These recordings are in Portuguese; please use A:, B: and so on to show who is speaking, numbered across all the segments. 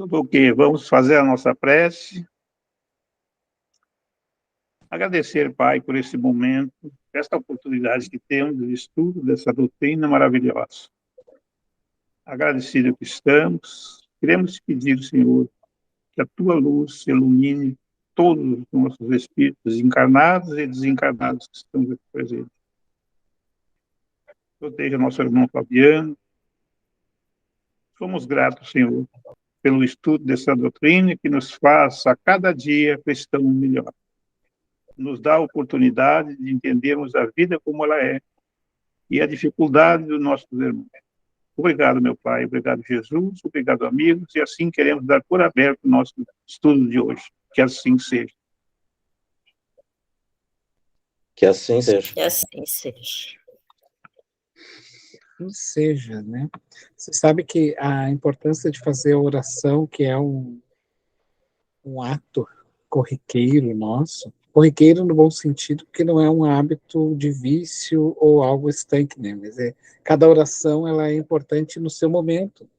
A: Tudo ok, vamos fazer a nossa prece. Agradecer, Pai, por esse momento, esta oportunidade que temos de estudo dessa doutrina maravilhosa. Agradecido que estamos, queremos te pedir, Senhor, que a tua luz ilumine todos os nossos espíritos, encarnados e desencarnados que estão aqui presentes. Proteja nosso irmão Fabiano. Somos gratos, Senhor, pelo estudo dessa doutrina que nos faz, a cada dia, cristão melhor. Nos dá a oportunidade de entendermos a vida como ela é e a dificuldade dos nossos irmãos. Obrigado, meu Pai. Obrigado, Jesus. Obrigado, amigos. E assim queremos dar por aberto o nosso estudo de hoje. Que assim seja.
B: Que assim seja.
C: Que assim seja.
D: Assim seja, né? Você sabe que a importância de fazer a oração, que é um ato corriqueiro nosso, corriqueiro no bom sentido, porque não é um hábito de vício ou algo estanque, né? Mas cada oração ela é importante no seu momento.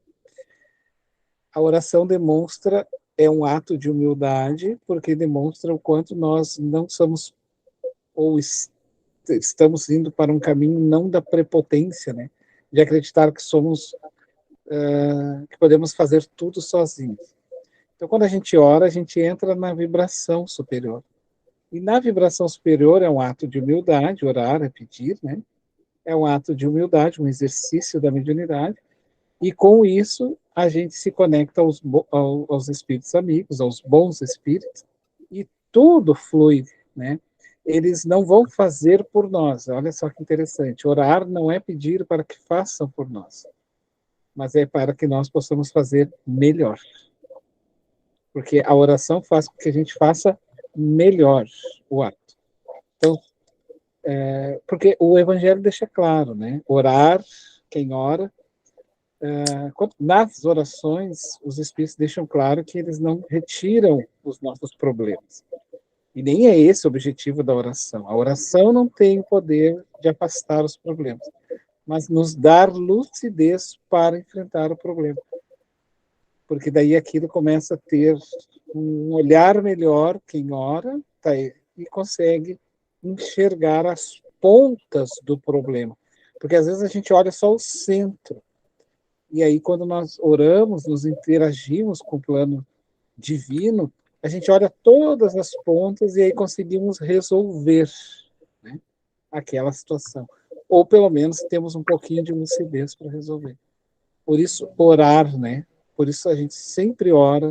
D: A oração demonstra, é um ato de humildade, porque demonstra o quanto nós não somos, ou estamos indo para um caminho não da prepotência, né? De acreditar que somos, que podemos fazer tudo sozinhos. Então, quando a gente ora, a gente entra na vibração superior. E na vibração superior é um ato de humildade, orar é pedir, né? É um ato de humildade, um exercício da mediunidade. E com isso, a gente se conecta aos espíritos amigos, aos bons espíritos, e tudo flui, né? Eles não vão fazer por nós. Olha só que interessante. Orar não é pedir para que façam por nós, mas é para que nós possamos fazer melhor. Porque a oração faz com que a gente faça melhor o ato. Então, porque o Evangelho deixa claro, né? Orar, quem ora, nas orações, os Espíritos deixam claro que eles não retiram os nossos problemas. E nem é esse o objetivo da oração. A oração não tem o poder de afastar os problemas, mas nos dar lucidez para enfrentar o problema. Porque daí aquilo começa a ter um olhar melhor, quem ora, e consegue enxergar as pontas do problema. Porque às vezes a gente olha só o centro. E aí, quando nós oramos, nos interagimos com o plano divino, a gente olha todas as pontas e aí conseguimos resolver, né, aquela situação. Ou pelo menos temos um pouquinho de lucidez para resolver. Por isso, orar, né? Por isso a gente sempre ora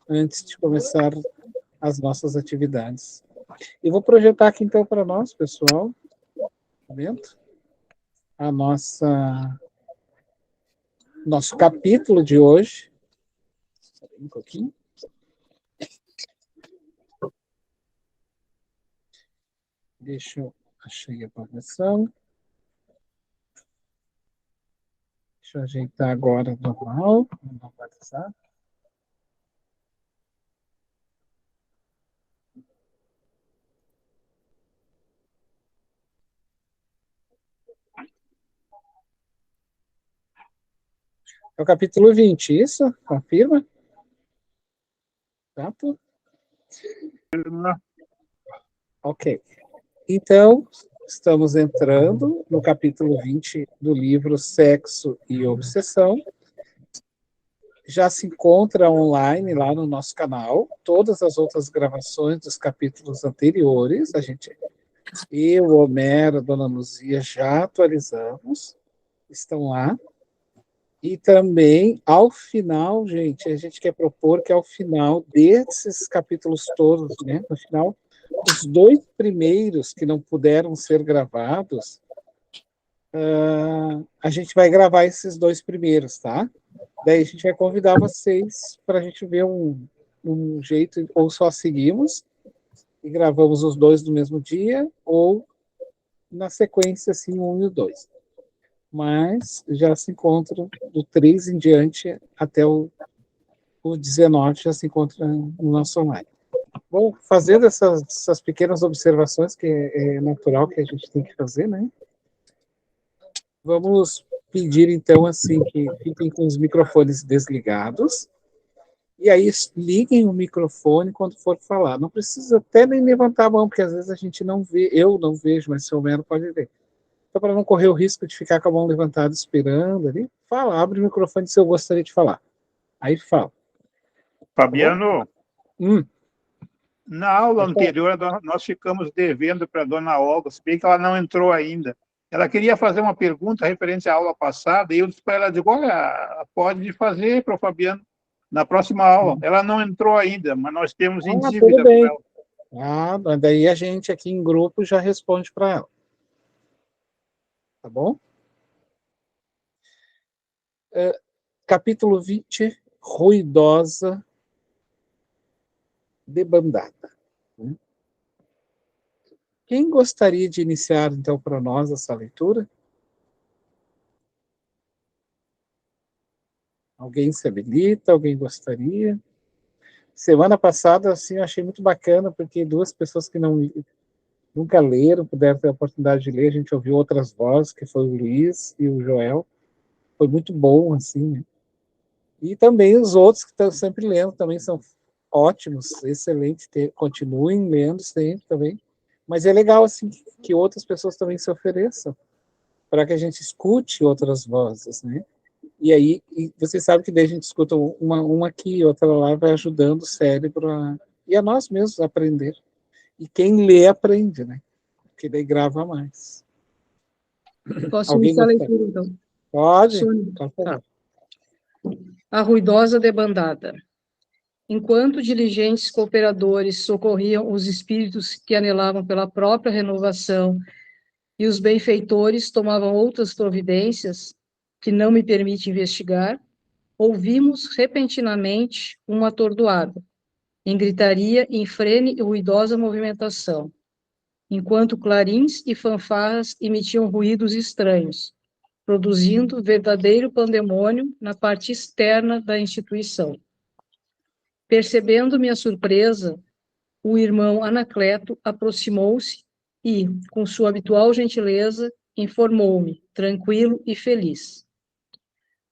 D: antes de começar as nossas atividades. E vou projetar aqui então para nós, pessoal, vendo? A nosso capítulo de hoje. Um pouquinho. Deixa eu achei a progressão. Deixa eu ajeitar agora normal. Vamos WhatsApp. É o capítulo 20, isso? Confirma? Certo? Ok. Então, estamos entrando no capítulo 20 do livro Sexo e Obsessão. Já se encontra online lá no nosso canal, todas as outras gravações dos capítulos anteriores, eu, Homero, a Dona Luzia já atualizamos, estão lá. E também, ao final, gente, a gente quer propor que ao final desses capítulos todos, né, no final, os 2 primeiros que não puderam ser gravados, a gente vai gravar esses 2 primeiros, tá? Daí a gente vai convidar vocês para a gente ver um jeito, ou só seguimos e gravamos os 2 no mesmo dia, ou na sequência, assim, 1 e o 2. Mas já se encontram do 3 em diante até o 19, já se encontra no nosso online. Bom, fazendo essas pequenas observações, que é natural que a gente tem que fazer, né? Vamos pedir, então, assim, que fiquem com os microfones desligados E aí liguem o microfone quando for falar. Não precisa até nem levantar a mão, porque às vezes a gente não vê, eu não vejo, mas o seu Mero pode ver. Então, para não correr o risco de ficar com a mão levantada esperando ali, fala, abre o microfone se eu gostaria de falar. Aí fala.
A: Fabiano,
D: Hum,
A: na aula
D: pode falar.
A: anterior, nós ficamos devendo para a dona Olga, se bem que ela não entrou ainda. Ela queria fazer uma pergunta referente à aula passada, e eu disse para ela, digo, olha, pode fazer para o Fabiano na próxima aula. Ela não entrou ainda, mas nós temos em
D: Tudo
A: dívida com
D: bem.
A: ela.
D: Daí a gente aqui em grupo já responde para ela. Tá bom? Capítulo 20, ruidosa debandada. Quem gostaria de iniciar, então, para nós essa leitura? Alguém se habilita? Alguém gostaria? Semana passada, assim, eu achei muito bacana, porque duas pessoas que nunca leram, puderam ter a oportunidade de ler, a gente ouviu outras vozes, que foi o Luiz e o Joel. Foi muito bom, assim, né? E também os outros que estão sempre lendo também são ótimos, excelentes, continuem lendo sempre também. Mas é legal, assim, que outras pessoas também se ofereçam, para que a gente escute outras vozes, né? E aí, você sabe que daí a gente escuta uma aqui, outra lá, vai ajudando o cérebro e a nós mesmos a aprender. E quem lê, aprende, né? Porque daí grava mais.
C: Posso
D: Alguém
C: iniciar a
D: gostaria?
C: leitura, então?
D: Pode?
C: Sônia.
D: Pode
C: Tá.
D: fazer.
C: A ruidosa debandada. Enquanto diligentes cooperadores socorriam os espíritos que anelavam pela própria renovação e os benfeitores tomavam outras providências que não me permite investigar, ouvimos repentinamente um atordoado, em gritaria, em frene e ruidosa movimentação, enquanto clarins e fanfarras emitiam ruídos estranhos, produzindo verdadeiro pandemônio na parte externa da instituição. Percebendo minha surpresa, o irmão Anacleto aproximou-se e, com sua habitual gentileza, informou-me, tranquilo e feliz.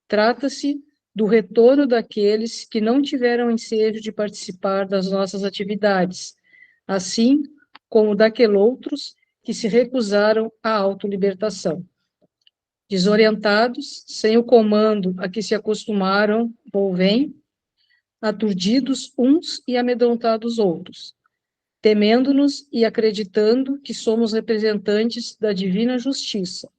C: Trata-se do retorno daqueles que não tiveram ensejo de participar das nossas atividades, assim como daqueles que se recusaram à autolibertação. Desorientados, sem o comando a que se acostumaram, volvem, aturdidos uns e amedrontados outros, temendo-nos e acreditando que somos representantes da divina justiça,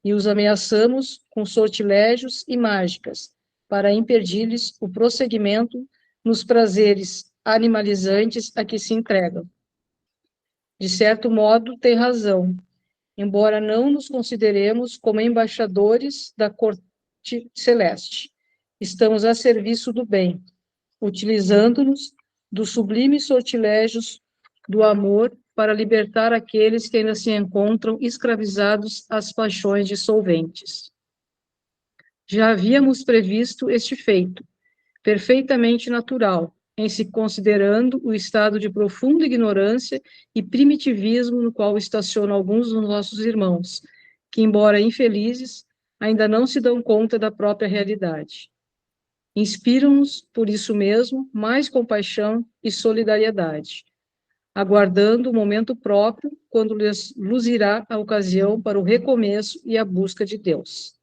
C: e os ameaçamos com sortilégios e mágicas, para impedir-lhes o prosseguimento nos prazeres animalizantes a que se entregam. De certo modo, tem razão, embora não nos consideremos como embaixadores da corte celeste. Estamos a serviço do bem, utilizando-nos dos sublimes sortilégios do amor para libertar aqueles que ainda se encontram escravizados às paixões dissolventes. Já havíamos previsto este feito, perfeitamente natural, em se considerando o estado de profunda ignorância e primitivismo no qual estacionam alguns dos nossos irmãos, que, embora infelizes, ainda não se dão conta da própria realidade. Inspiram-nos, por isso mesmo, mais compaixão e solidariedade, aguardando o momento próprio, quando lhes luzirá a ocasião para o recomeço e a busca de Deus.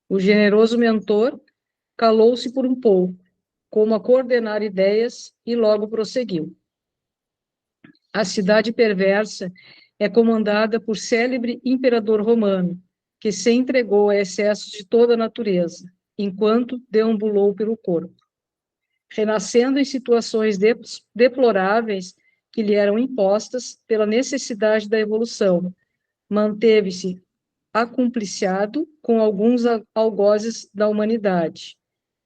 C: O generoso mentor calou-se por um pouco, como a coordenar ideias, e logo prosseguiu. A cidade perversa é comandada por célebre imperador romano, que se entregou a excessos de toda a natureza, enquanto deambulou pelo corpo, renascendo em situações deploráveis que lhe eram impostas pela necessidade da evolução. Manteve-se acumpliciado com alguns algozes da humanidade.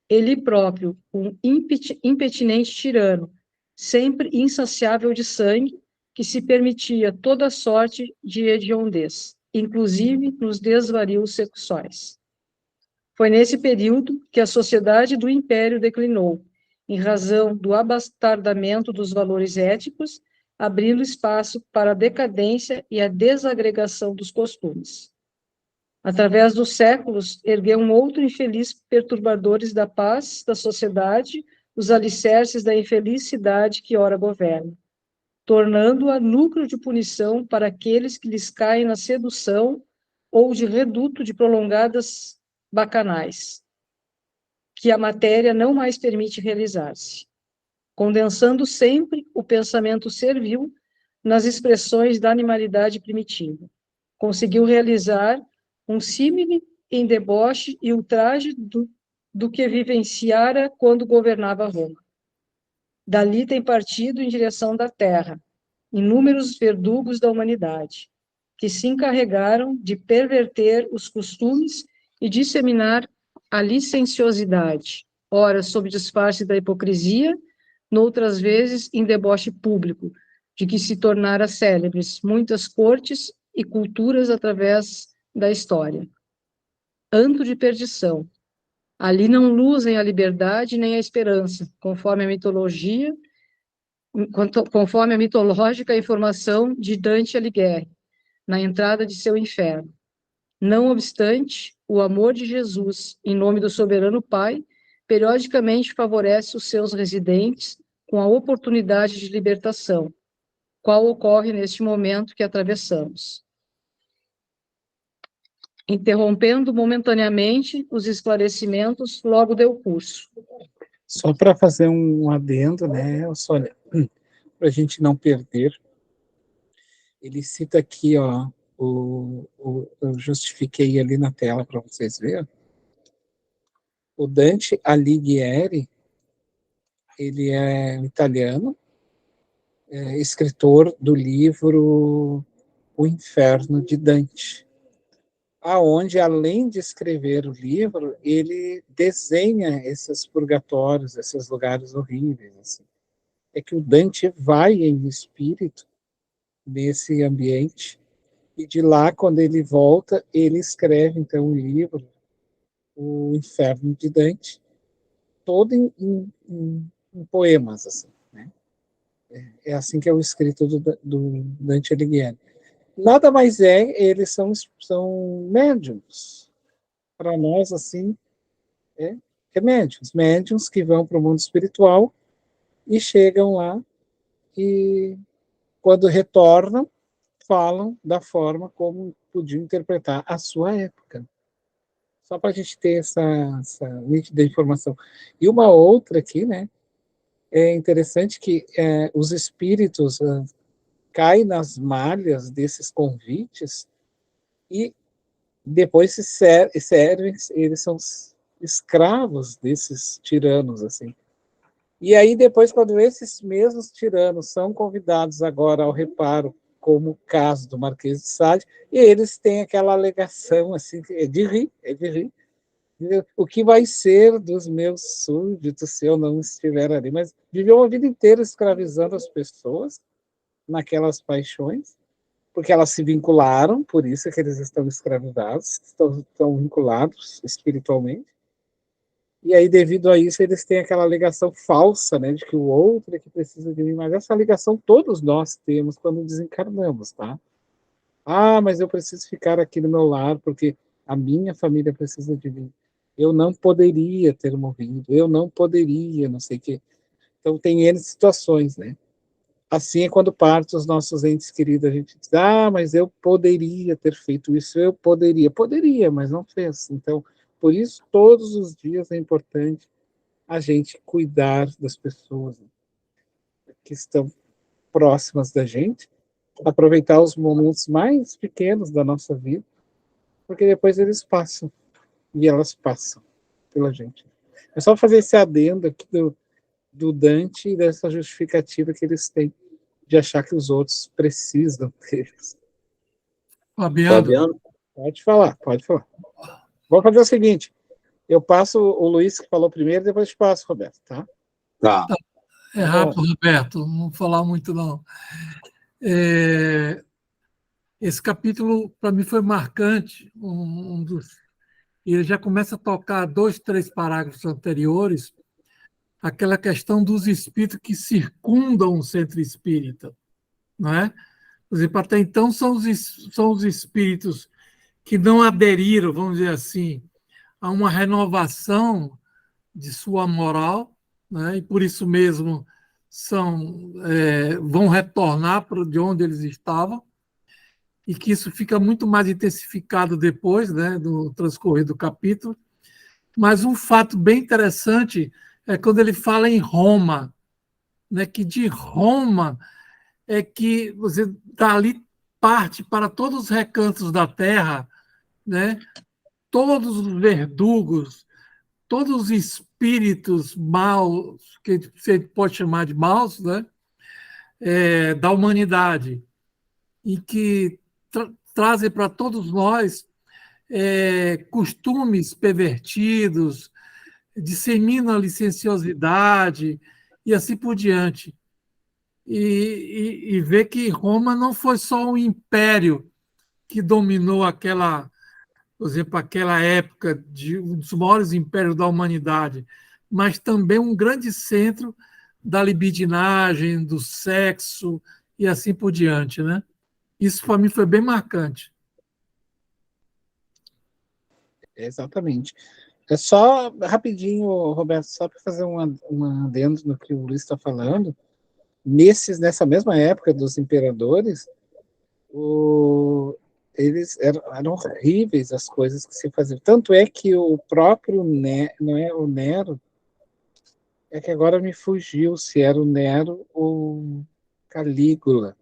C: Ele próprio, um impetinente tirano, sempre insaciável de sangue, que se permitia toda sorte de hediondez, inclusive nos desvarios sexuais. Foi nesse período que a sociedade do Império declinou, em razão do abastardamento dos valores éticos, abrindo espaço para a decadência e a desagregação dos costumes. Através dos séculos, ergueu um outro infeliz perturbadores da paz da sociedade, os alicerces da infelicidade que ora governa, tornando-a núcleo de punição para aqueles que lhes caem na sedução ou de reduto de prolongadas bacanais, que a matéria não mais permite realizar-se, condensando sempre o pensamento servil nas expressões da animalidade primitiva. Conseguiu realizar um símile em deboche e ultraje do que vivenciara quando governava Roma. Dali tem partido em direção da terra inúmeros verdugos da humanidade, que se encarregaram de perverter os costumes e disseminar a licenciosidade, ora sob disfarce da hipocrisia, noutras vezes em deboche público, de que se tornara célebres muitas cortes e culturas através da história. Antro de perdição. Ali não luzem a liberdade nem a esperança, conforme a mitológica informação de Dante Alighieri, na entrada de seu inferno. Não obstante, o amor de Jesus, em nome do soberano Pai, periodicamente favorece os seus residentes com a oportunidade de libertação, qual ocorre neste momento que atravessamos. Interrompendo momentaneamente os esclarecimentos, logo deu curso.
D: Só para fazer um adendo, né, Sônia, para a gente não perder, ele cita aqui, ó, eu justifiquei ali na tela para vocês verem. O Dante Alighieri, ele é um italiano, escritor do livro O Inferno de Dante, aonde, além de escrever o livro, ele desenha esses purgatórios, esses lugares horríveis. Assim. É que o Dante vai em espírito nesse ambiente, e de lá, quando ele volta, ele escreve, então, o livro, O Inferno de Dante, todo em poemas, assim, né? É assim que é o escrito do Dante Alighieri. Nada mais eles são médiums. Para nós, assim, é médiums que vão para o mundo espiritual e chegam lá e, quando retornam, falam da forma como podiam interpretar a sua época. Só para a gente ter essa nítida informação. E uma outra aqui, né? É interessante que os espíritos caem nas malhas desses convites e depois se servem, eles são escravos desses tiranos, assim. E aí depois, quando esses mesmos tiranos são convidados agora ao reparo, como o caso do Marquês de Sade, e eles têm aquela alegação, assim, é de rir. O que vai ser dos meus súditos se eu não estiver ali? Mas viveu a vida inteira escravizando as pessoas naquelas paixões, porque elas se vincularam, por isso que eles estão escravizados, estão vinculados espiritualmente. E aí, devido a isso, eles têm aquela ligação falsa, né, de que o outro é que precisa de mim, mas essa ligação todos nós temos quando desencarnamos, tá? Ah, mas eu preciso ficar aqui no meu lar porque a minha família precisa de mim. Eu não poderia ter morrido, eu não poderia, não sei o quê. Então, tem N situações, né? Assim é quando partem os nossos entes queridos, a gente diz, mas eu poderia ter feito isso, eu poderia, mas não fez. Então, por isso, todos os dias é importante a gente cuidar das pessoas que estão próximas da gente, aproveitar os momentos mais pequenos da nossa vida, porque depois eles passam, e elas passam pela gente. É só fazer esse adendo aqui do Dante e dessa justificativa que eles têm de achar que os outros precisam deles.
E: Fabiano?
D: Pode falar. Vamos fazer o seguinte, eu passo o Luiz que falou primeiro, depois eu te passo, Roberto, tá?
B: Tá.
E: É rápido, Roberto, não vou falar muito, não. Esse capítulo, para mim, foi marcante, e ele já começa a tocar 2, 3 parágrafos anteriores, aquela questão dos espíritos que circundam o centro espírita, não é? Por exemplo, até então são os espíritos que não aderiram, vamos dizer assim, a uma renovação de sua moral, né? E por isso mesmo vão retornar para de onde eles estavam, e que isso fica muito mais intensificado depois, né, do transcorrer do capítulo. Mas um fato bem interessante é quando ele fala em Roma, né, que de Roma é que você dali parte para todos os recantos da terra, né, todos os verdugos, todos os espíritos maus, que você pode chamar de maus, né, da humanidade, e que trazem para todos nós costumes pervertidos, disseminam a licenciosidade e assim por diante. E ver que Roma não foi só um império que dominou por exemplo, aquela época de um dos maiores impérios da humanidade, mas também um grande centro da libidinagem, do sexo e assim por diante, né? Isso para mim foi bem marcante.
D: Exatamente. É só rapidinho, Roberto, só para fazer um adendo no que o Luiz está falando. Nessa mesma época dos imperadores, eles eram horríveis as coisas que se faziam. Tanto é que o próprio não é o Nero, é que agora me fugiu se era o Nero ou Calígula.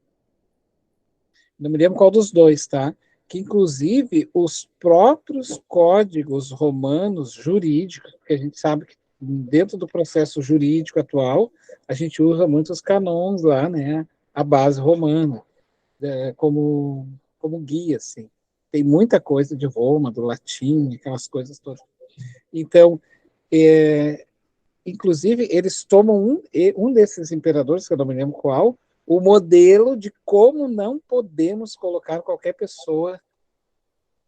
D: Não me lembro qual dos dois, tá? Que inclusive os próprios códigos romanos jurídicos, porque a gente sabe que dentro do processo jurídico atual, a gente usa muitos canons lá, né? A base romana, como guia, assim. Tem muita coisa de Roma, do latim, aquelas coisas todas. Então, inclusive, eles tomam um desses imperadores, que eu não me lembro qual, o modelo de como não podemos colocar qualquer pessoa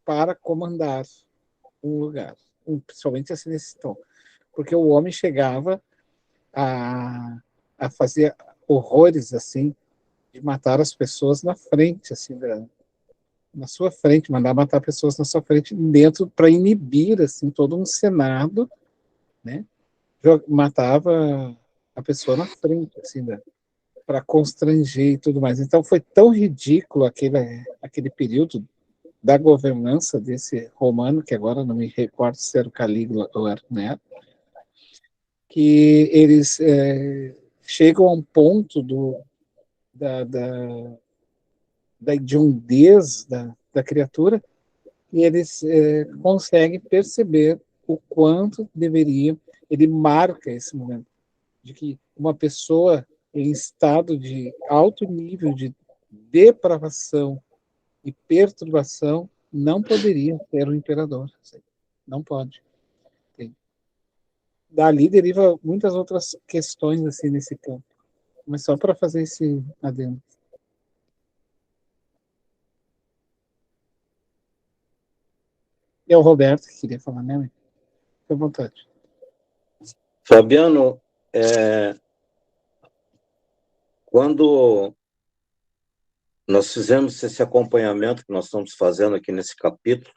D: para comandar um lugar, principalmente assim nesse tom. Porque o homem chegava a fazer horrores assim, de matar as pessoas na frente, assim, na sua frente, mandar matar pessoas na sua frente, dentro, para inibir assim, todo um senado, né? Matava a pessoa na frente, assim, para constranger e tudo mais. Então foi tão ridículo aquele período da governança desse romano, que agora não me recordo se era o Calígula ou era o Nero, que eles chegam a um ponto da hediondez da criatura, e eles conseguem perceber o quanto deveriam. Ele marca esse momento de que uma pessoa em estado de alto nível de depravação e perturbação não poderia ser um imperador. Não pode. Dali deriva muitas outras questões assim nesse campo. Mas só para fazer esse adendo. É o Roberto que queria falar, né? Fique à vontade.
B: Fabiano, quando nós fizemos esse acompanhamento que nós estamos fazendo aqui nesse capítulo,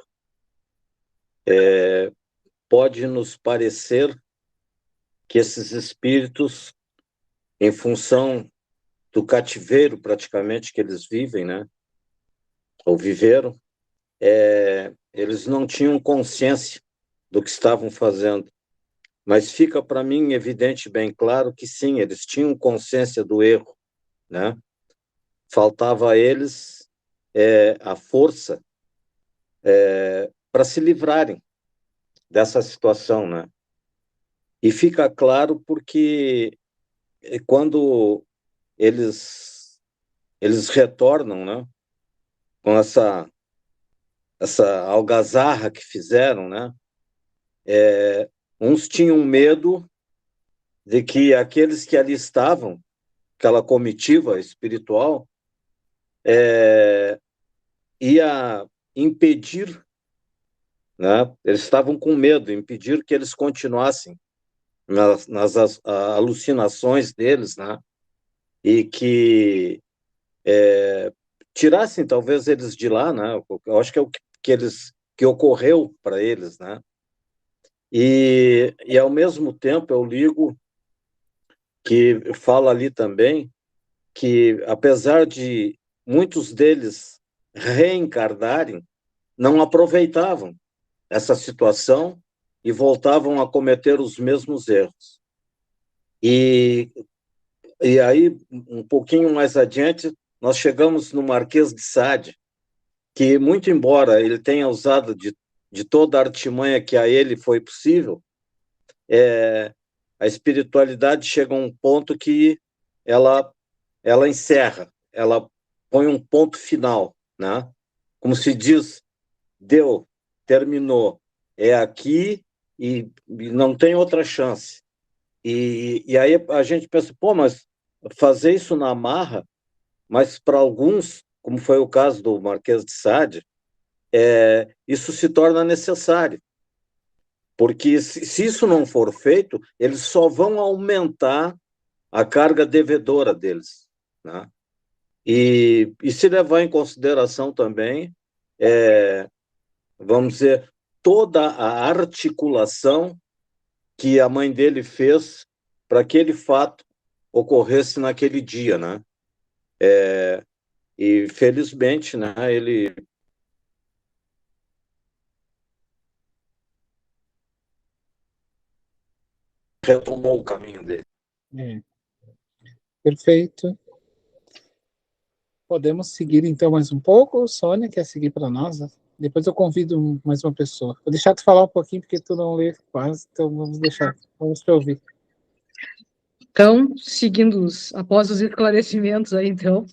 B: pode nos parecer que esses espíritos, em função do cativeiro praticamente que eles vivem, né, ou viveram, eles não tinham consciência do que estavam fazendo. Mas fica para mim evidente, bem claro, que sim, eles tinham consciência do erro, né? Faltava a eles a força para se livrarem dessa situação, né? E fica claro porque quando eles retornam, né, com essa algazarra que fizeram, né? Uns tinham medo de que aqueles que ali estavam, aquela comitiva espiritual, ia impedir, né? Eles estavam com medo, impedir que eles continuassem nas alucinações deles, né? E que tirassem talvez eles de lá, né? Eu acho que é o que que ocorreu para eles, né? E ao mesmo tempo eu ligo que fala ali também que, apesar de muitos deles reencarnarem, não aproveitavam essa situação e voltavam a cometer os mesmos erros. E aí, um pouquinho mais adiante, nós chegamos no Marquês de Sade, que, muito embora ele tenha usado de toda a artimanha que a ele foi possível, a espiritualidade chega a um ponto que ela encerra, ela põe um ponto final, né? Como se diz, deu, terminou, é aqui e não tem outra chance. E aí a gente pensa, pô, mas fazer isso na marra, mas para alguns, como foi o caso do Marquês de Sade, isso se torna necessário. Porque se isso não for feito, eles só vão aumentar a carga devedora deles, né? E se levar em consideração também, vamos dizer, toda a articulação que a mãe dele fez para aquele fato ocorresse naquele dia, né? E felizmente, né, ele retomou o caminho dele.
D: Perfeito. Podemos seguir então mais um pouco? Sônia, quer seguir para nós? Depois eu convido mais uma pessoa. Vou deixar tu falar um pouquinho, porque tu não lê quase, então vamos te ouvir.
C: Então, seguindo após os esclarecimentos aí, então,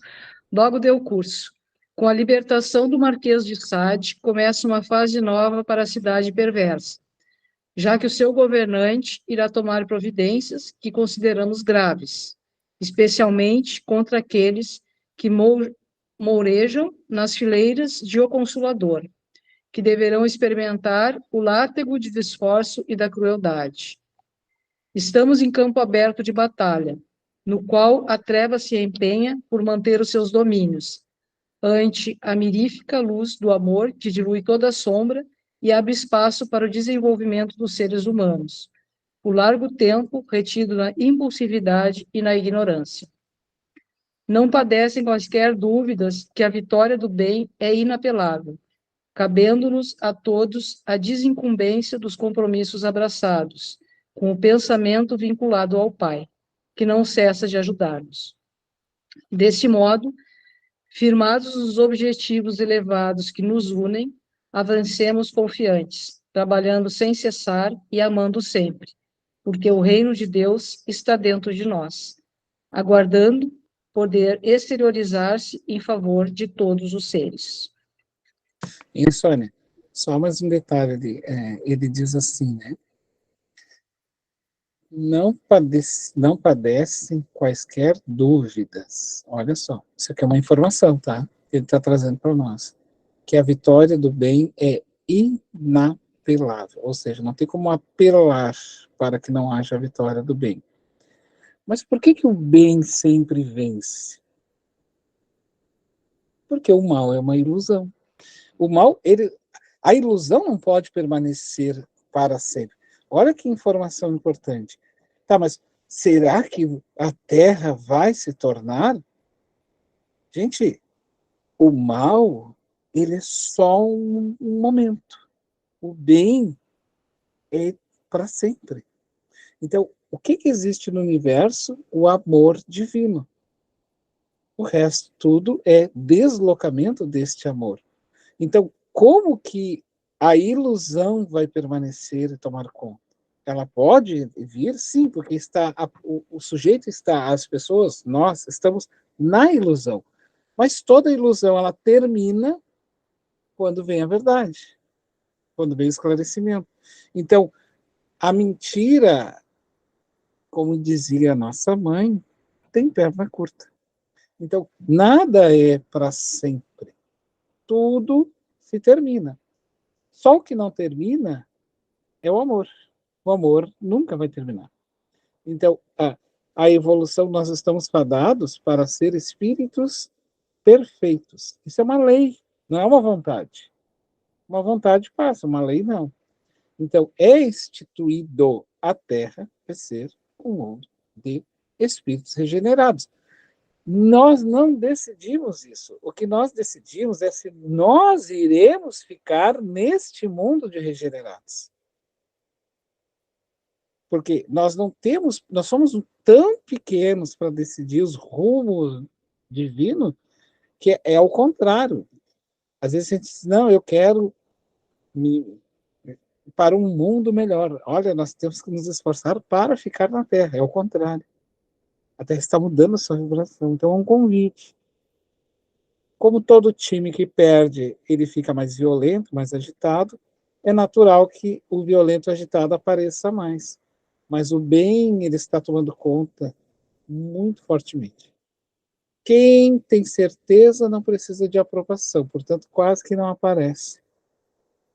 C: logo deu curso. Com a libertação do Marquês de Sade, começa uma fase nova para a cidade perversa, já que o seu governante irá tomar providências que consideramos graves, especialmente contra aqueles que mourejam nas fileiras de O Consolador, que deverão experimentar o látego de esforço e da crueldade. Estamos em campo aberto de batalha, no qual a treva se empenha por manter os seus domínios, ante a mirífica luz do amor que dilui toda a sombra e abre espaço para o desenvolvimento dos seres humanos, por largo tempo retido na impulsividade e na ignorância. Não padecem quaisquer dúvidas que a vitória do bem é inapelável, cabendo-nos a todos a desincumbência dos compromissos abraçados, com o pensamento vinculado ao Pai, que não cessa de ajudar-nos. Deste modo, firmados os objetivos elevados que nos unem, avancemos confiantes, trabalhando sem cessar e amando sempre, porque o reino de Deus está dentro de nós, aguardando poder exteriorizar-se em favor de todos os seres.
D: E, Sônia, só mais um detalhe ali. Ele diz assim, né? Não padecem quaisquer dúvidas. Olha só, isso aqui é uma informação, tá? Ele está trazendo para nós. Que a vitória do bem é inapelável, ou seja, não tem como apelar para que não haja a vitória do bem. Mas por que o bem sempre vence? Porque o mal é uma ilusão. O mal, a ilusão não pode permanecer para sempre. Olha que informação importante. Tá, mas será que a Terra vai se tornar? Gente, o mal, ele é só um momento. O bem é para sempre. Então, o que existe no universo? O amor divino. O resto tudo é deslocamento deste amor. Então, como que a ilusão vai permanecer e tomar conta? Ela pode vir, sim, porque o sujeito está, as pessoas, nós estamos na ilusão. Mas toda ilusão, ela termina quando vem a verdade, quando vem o esclarecimento. Então, a mentira, como dizia a nossa mãe, tem perna curta. Então, nada é para sempre. Tudo se termina. Só o que não termina é o amor. O amor nunca vai terminar. Então, a evolução, nós estamos fadados para ser espíritos perfeitos. Isso é uma lei, não é uma vontade. Uma vontade passa, uma lei não. Então, é instituído a Terra para ser um mundo de espíritos regenerados. Nós não decidimos isso. O que nós decidimos é se nós iremos ficar neste mundo de regenerados. Porque nós não temos, nós somos tão pequenos para decidir os rumos divinos que é ao contrário. Às vezes a gente diz, não, eu quero me, para um mundo melhor. Olha, nós temos que nos esforçar para ficar na Terra. É o contrário. A Terra está mudando a sua vibração. Então é um convite. Como todo time que perde, ele fica mais violento, mais agitado, é natural que o violento agitado apareça mais. Mas o bem, ele está tomando conta muito fortemente. Quem tem certeza não precisa de aprovação, portanto, quase que não aparece.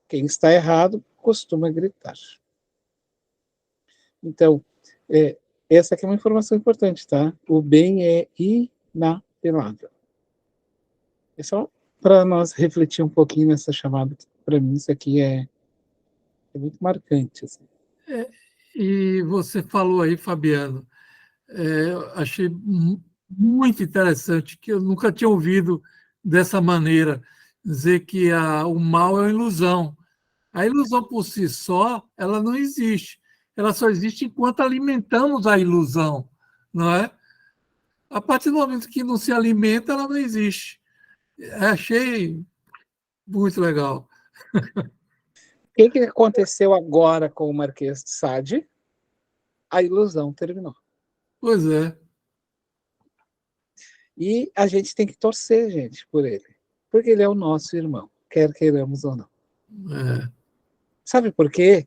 D: Quem está errado costuma gritar. Então, essa aqui é uma informação importante, tá? O bem é inapelável. É só para nós refletir um pouquinho nessa chamada. Para mim, isso aqui é muito marcante. Assim.
E: E você falou aí, Fabiano, achei muito interessante, que eu nunca tinha ouvido dessa maneira, dizer que o mal é uma ilusão. A ilusão por si só, ela não existe. Ela só existe enquanto alimentamos a ilusão, não é? A partir do momento que não se alimenta, ela não existe. Achei muito legal.
D: O que aconteceu agora com o Marquês de Sade? A ilusão terminou.
E: Pois é.
D: E a gente tem que torcer, gente, por ele. Porque ele é o nosso irmão, quer queiramos ou não.
E: É.
D: Sabe por quê?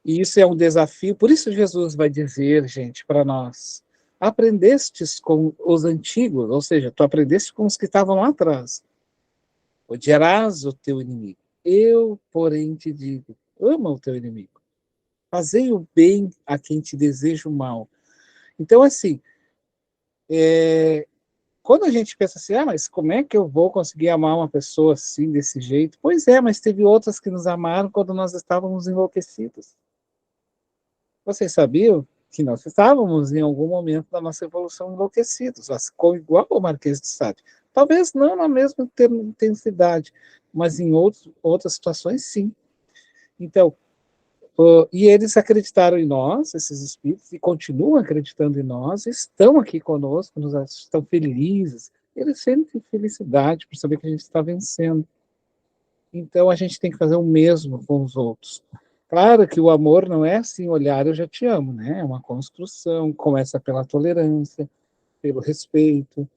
D: E isso é um desafio. Por isso Jesus vai dizer, gente, para nós, aprendestes com os antigos, ou seja, tu aprendeste com os que estavam lá atrás. Odiarás o teu inimigo. Eu, porém, te digo, ama o teu inimigo. Fazei o bem a quem te deseja o mal. Então, assim, quando a gente pensa assim, mas como é que eu vou conseguir amar uma pessoa assim, desse jeito? Pois é, mas teve outras que nos amaram quando nós estávamos enlouquecidos. Vocês sabiam que nós estávamos em algum momento da nossa evolução enlouquecidos, igual o Marquês de Sade. Talvez não na mesma intensidade, mas em outras situações, sim. Então, e eles acreditaram em nós, esses espíritos, e continuam acreditando em nós, estão aqui conosco, estão felizes, eles sentem felicidade por saber que a gente está vencendo. Então, a gente tem que fazer o mesmo com os outros. Claro que o amor não é assim, olhar, eu já te amo, né? É uma construção, começa pela tolerância, pelo respeito,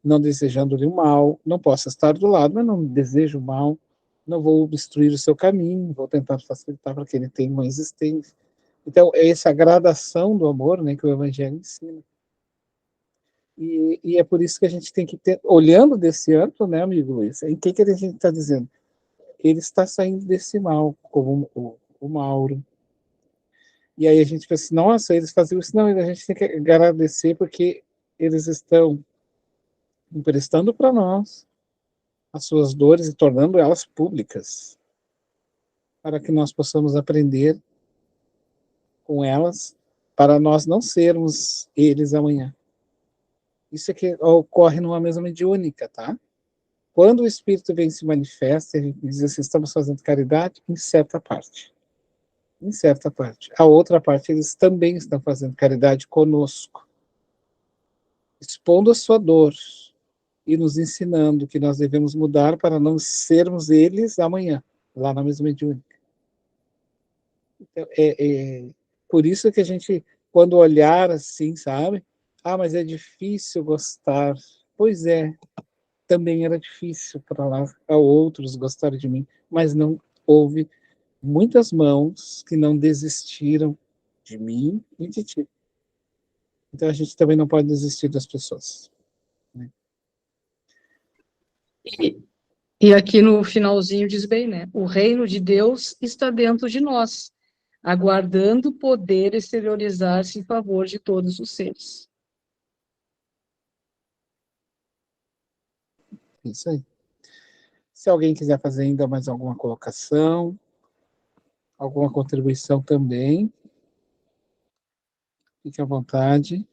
D: não desejando-lhe o mal, não posso estar do lado, mas não desejo o mal, não vou obstruir o seu caminho, vou tentar facilitar para que ele tenha uma existência. Então, é essa gradação do amor, né, que o Evangelho ensina. E é por isso que a gente tem que ter, olhando desse âmbito, né, amigo Luiz, em que a gente está dizendo? Ele está saindo desse mal, como o Mauro. E aí a gente pensa assim, nossa, eles faziam isso. Não, a gente tem que agradecer porque eles estão emprestando para nós as suas dores e tornando elas públicas, para que nós possamos aprender com elas, para nós não sermos eles amanhã. Isso é que ocorre numa mesa mediúnica, tá? Quando o Espírito vem se manifesta, a gente diz assim, estamos fazendo caridade em certa parte. Em certa parte. A outra parte, eles também estão fazendo caridade conosco, expondo a sua dor e nos ensinando que nós devemos mudar para não sermos eles amanhã, lá na mesa mediúnica. Então, por isso que a gente, quando olhar assim, sabe? Mas é difícil gostar. Pois é, também era difícil para lá a outros gostarem de mim, mas não houve muitas mãos que não desistiram de mim e de ti. Então a gente também não pode desistir das pessoas. Né?
C: E aqui no finalzinho diz bem, né? O reino de Deus está dentro de nós, aguardando poder exteriorizar-se em favor de todos os seres.
D: Isso aí. Se alguém quiser fazer ainda mais alguma colocação, alguma contribuição também, fique à vontade.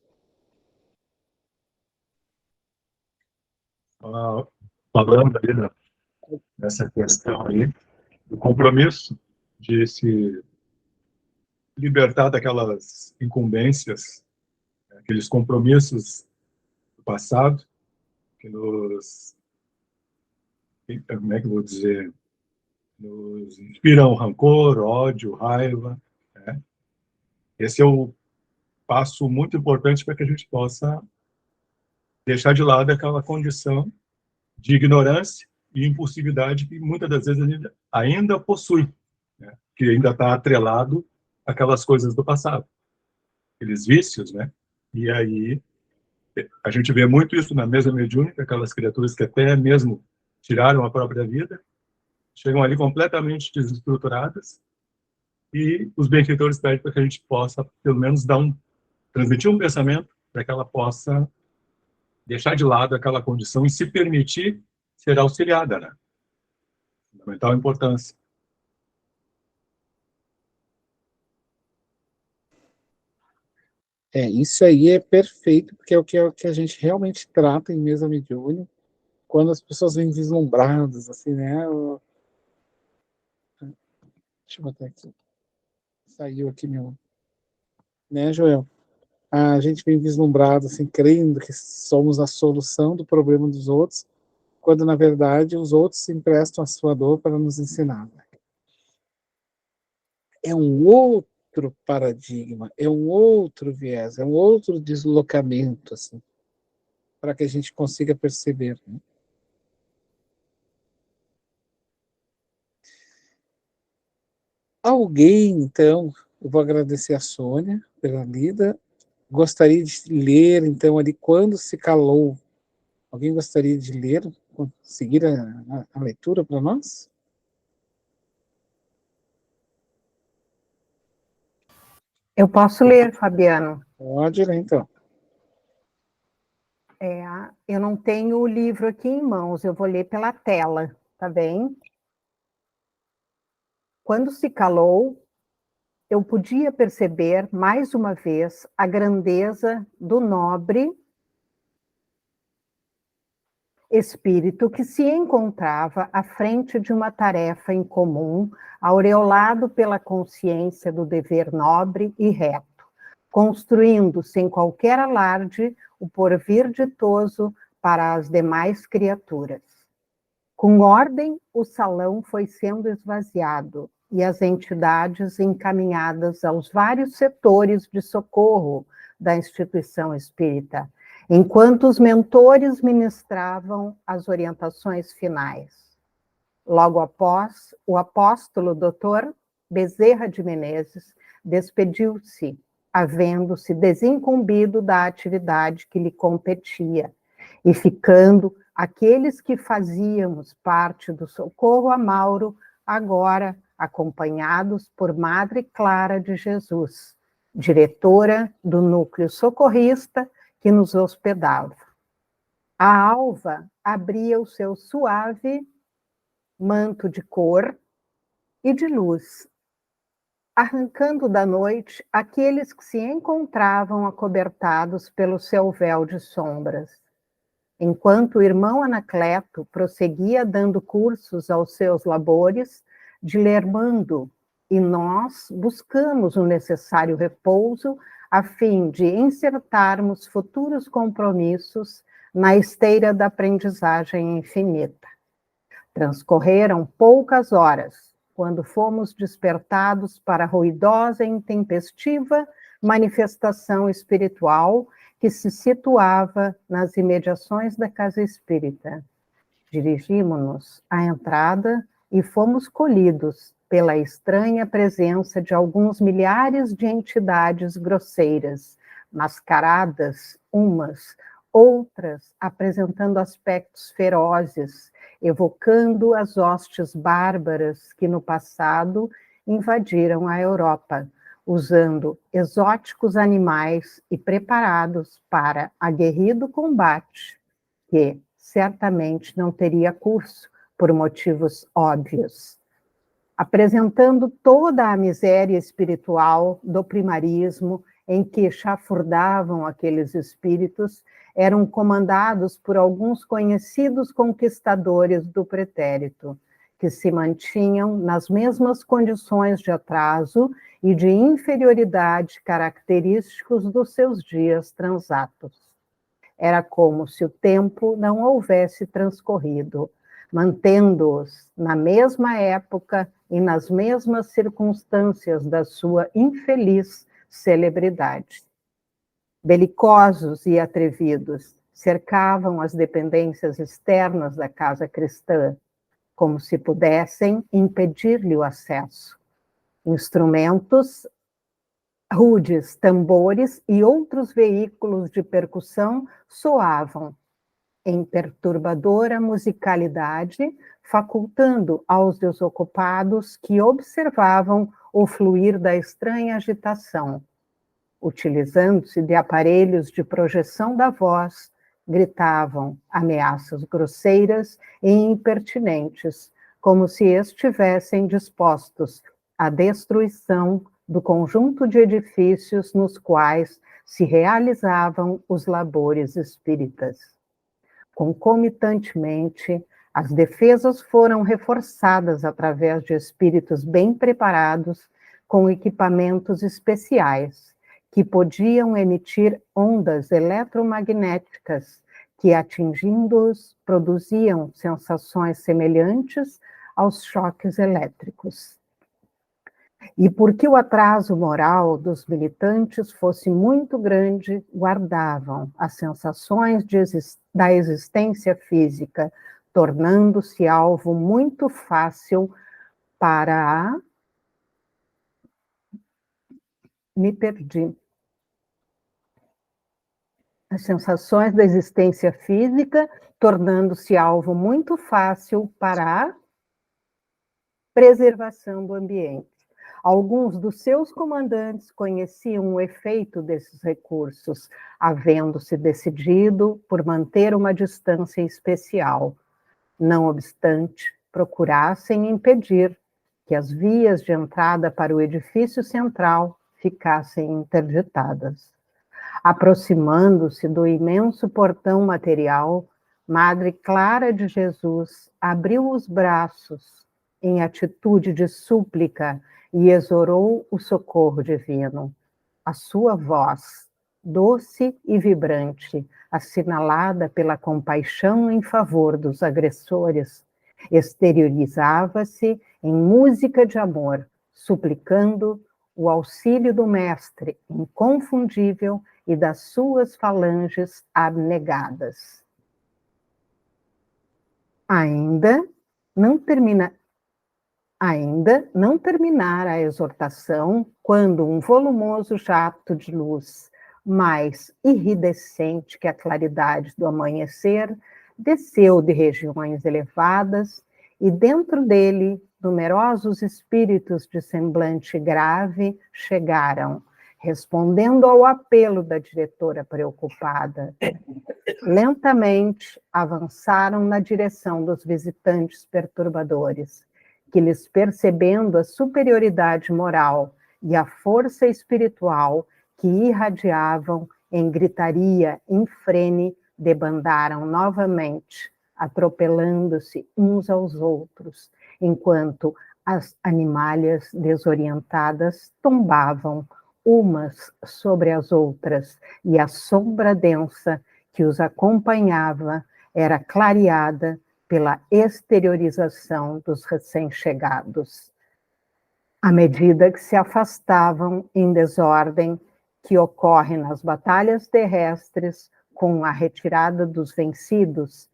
F: Falando aí nessa questão aí, do compromisso de se libertar daquelas incumbências, aqueles compromissos do passado, que nos, como é que eu vou dizer, nos inspiram rancor, ódio, raiva, né? Esse é o passo muito importante para que a gente possa deixar de lado aquela condição de ignorância e impulsividade que muitas das vezes a gente ainda possui, né? Que ainda está atrelado àquelas coisas do passado, aqueles vícios, né? E aí a gente vê muito isso na mesa mediúnica, aquelas criaturas que até mesmo tiraram a própria vida, chegam ali completamente desestruturadas, e os benfeitores pedem para que a gente possa, pelo menos, transmitir um pensamento para que ela possa deixar de lado aquela condição e se permitir ser auxiliada, né? Fundamental importância.
D: Isso aí é perfeito, porque é o que a gente realmente trata em mesa mediúnica, quando as pessoas vêm vislumbradas, assim, né? Deixa eu botar aqui. Saiu aqui meu... Né, Joel? A gente vem vislumbrado, assim, crendo que somos a solução do problema dos outros, quando, na verdade, os outros se emprestam a sua dor para nos ensinar. É um outro paradigma, é um outro viés, é um outro deslocamento, assim, para que a gente consiga perceber, né? Alguém, então, eu vou agradecer a Sônia pela lida, gostaria de ler, então, ali, Quando se calou. Alguém gostaria de ler, seguir a leitura para nós?
G: Eu posso ler, Fabiano.
D: Pode ler, então.
G: Eu não tenho o livro aqui em mãos, eu vou ler pela tela, tá bem? Quando se calou, eu podia perceber mais uma vez a grandeza do nobre espírito que se encontrava à frente de uma tarefa em comum, aureolado pela consciência do dever nobre e reto, construindo sem qualquer alarde o porvir ditoso para as demais criaturas. Com ordem, o salão foi sendo esvaziado e as entidades encaminhadas aos vários setores de socorro da instituição espírita, enquanto os mentores ministravam as orientações finais. Logo após, o apóstolo Dr. Bezerra de Menezes despediu-se, havendo-se desincumbido da atividade que lhe competia, e ficando aqueles que fazíamos parte do socorro a Mauro, agora acompanhados por Madre Clara de Jesus, diretora do núcleo socorrista que nos hospedava. A alva abria o seu suave manto de cor e de luz, arrancando da noite aqueles que se encontravam acobertados pelo seu véu de sombras. Enquanto o irmão Anacleto prosseguia dando cursos aos seus labores de lermando, e nós buscamos o necessário repouso a fim de insertarmos futuros compromissos na esteira da aprendizagem infinita. Transcorreram poucas horas, quando fomos despertados para a ruidosa e intempestiva manifestação espiritual que se situava nas imediações da casa espírita. Dirigimos-nos à entrada e fomos colhidos pela estranha presença de alguns milhares de entidades grosseiras, mascaradas umas, outras apresentando aspectos ferozes, evocando as hostes bárbaras que no passado invadiram a Europa, usando exóticos animais e preparados para aguerrido combate, que certamente não teria curso, por motivos óbvios, apresentando toda a miséria espiritual do primarismo em que chafurdavam aqueles espíritos, eram comandados por alguns conhecidos conquistadores do pretérito, que se mantinham nas mesmas condições de atraso e de inferioridade característicos dos seus dias transatos. Era como se o tempo não houvesse transcorrido, mantendo-os na mesma época e nas mesmas circunstâncias da sua infeliz celebridade. Belicosos e atrevidos, cercavam as dependências externas da casa cristã, como se pudessem impedir-lhe o acesso. Instrumentos rudes, tambores e outros veículos de percussão soavam em perturbadora musicalidade, facultando aos desocupados que observavam o fluir da estranha agitação, utilizando-se de aparelhos de projeção da voz, gritavam ameaças grosseiras e impertinentes, como se estivessem dispostos à destruição do conjunto de edifícios nos quais se realizavam os labores espíritas. Concomitantemente, as defesas foram reforçadas através de espíritos bem preparados, com equipamentos especiais, que podiam emitir ondas eletromagnéticas que, atingindo-os, produziam sensações semelhantes aos choques elétricos. E porque o atraso moral dos militantes fosse muito grande, guardavam as sensações da existência física, tornando-se alvo muito fácil para a... Me perdi. As sensações da existência física, tornando-se alvo muito fácil para a preservação do ambiente. Alguns dos seus comandantes conheciam o efeito desses recursos, havendo-se decidido por manter uma distância especial. Não obstante, procurassem impedir que as vias de entrada para o edifício central ficassem interditadas. Aproximando-se do imenso portão material, Madre Clara de Jesus abriu os braços em atitude de súplica e exorou o socorro divino. A sua voz, doce e vibrante, assinalada pela compaixão em favor dos agressores, exteriorizava-se em música de amor, suplicando o auxílio do Mestre inconfundível e das suas falanges abnegadas. Ainda não terminara a exortação, quando um volumoso jato de luz, mais iridescente que a claridade do amanhecer, desceu de regiões elevadas, e dentro dele, numerosos espíritos de semblante grave chegaram, respondendo ao apelo da diretora preocupada. Lentamente avançaram na direção dos visitantes perturbadores, que lhes percebendo a superioridade moral e a força espiritual que irradiavam em gritaria infrene, debandaram novamente, atropelando-se uns aos outros, enquanto as animalhas desorientadas tombavam umas sobre as outras, e a sombra densa que os acompanhava era clareada pela exteriorização dos recém-chegados. À medida que se afastavam em desordem que ocorre nas batalhas terrestres com a retirada dos vencidos,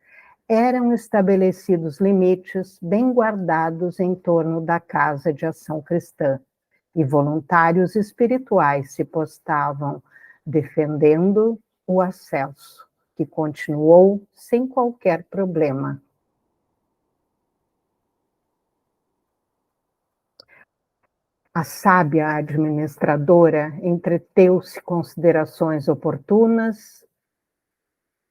G: eram estabelecidos limites bem guardados em torno da Casa de Ação Cristã, e voluntários espirituais se postavam defendendo o acesso, que continuou sem qualquer problema. A sábia administradora entreteu-se considerações oportunas,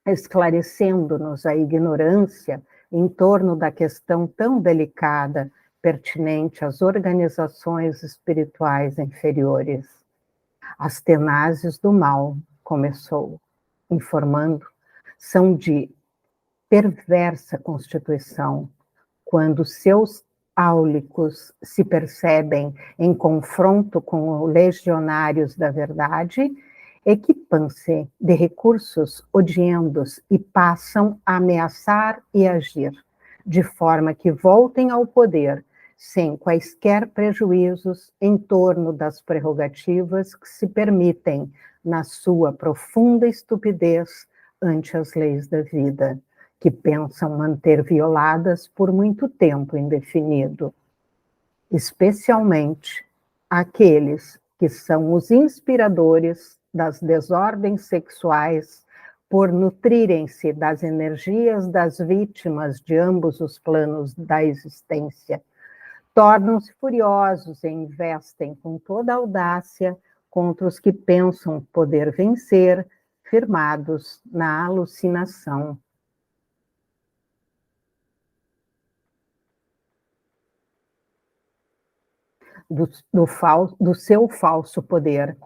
G: esclarecendo-nos a ignorância em torno da questão tão delicada pertinente às organizações espirituais inferiores. As tenazes do mal, começou, informando, são de perversa constituição, quando seus áulicos se percebem em confronto com os legionários da verdade, equipam-se de recursos odiendos e passam a ameaçar e agir, de forma que voltem ao poder, sem quaisquer prejuízos em torno das prerrogativas que se permitem na sua profunda estupidez ante as leis da vida, que pensam manter violadas por muito tempo indefinido, especialmente aqueles que são os inspiradores das desordens sexuais por nutrirem-se das energias das vítimas de ambos os planos da existência, tornam-se furiosos e investem com toda a audácia contra os que pensam poder vencer, firmados na alucinação. Do seu falso poder.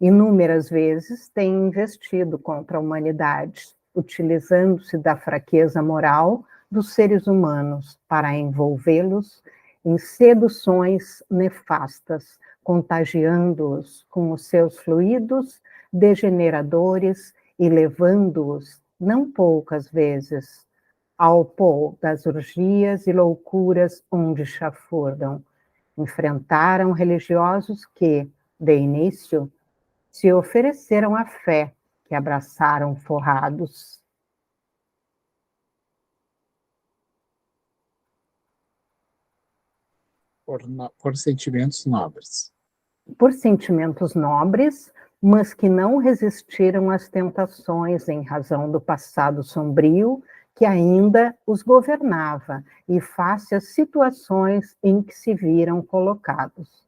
G: Inúmeras vezes tem investido contra a humanidade, utilizando-se da fraqueza moral dos seres humanos para envolvê-los em seduções nefastas, contagiando-os com os seus fluidos degeneradores e levando-os, não poucas vezes, ao pó das orgias e loucuras onde chafurdam. Enfrentaram religiosos que, de início, se ofereceram à fé, que abraçaram forrados.
D: Por sentimentos nobres.
G: Por sentimentos nobres, mas que não resistiram às tentações em razão do passado sombrio que ainda os governava e face às situações em que se viram colocados.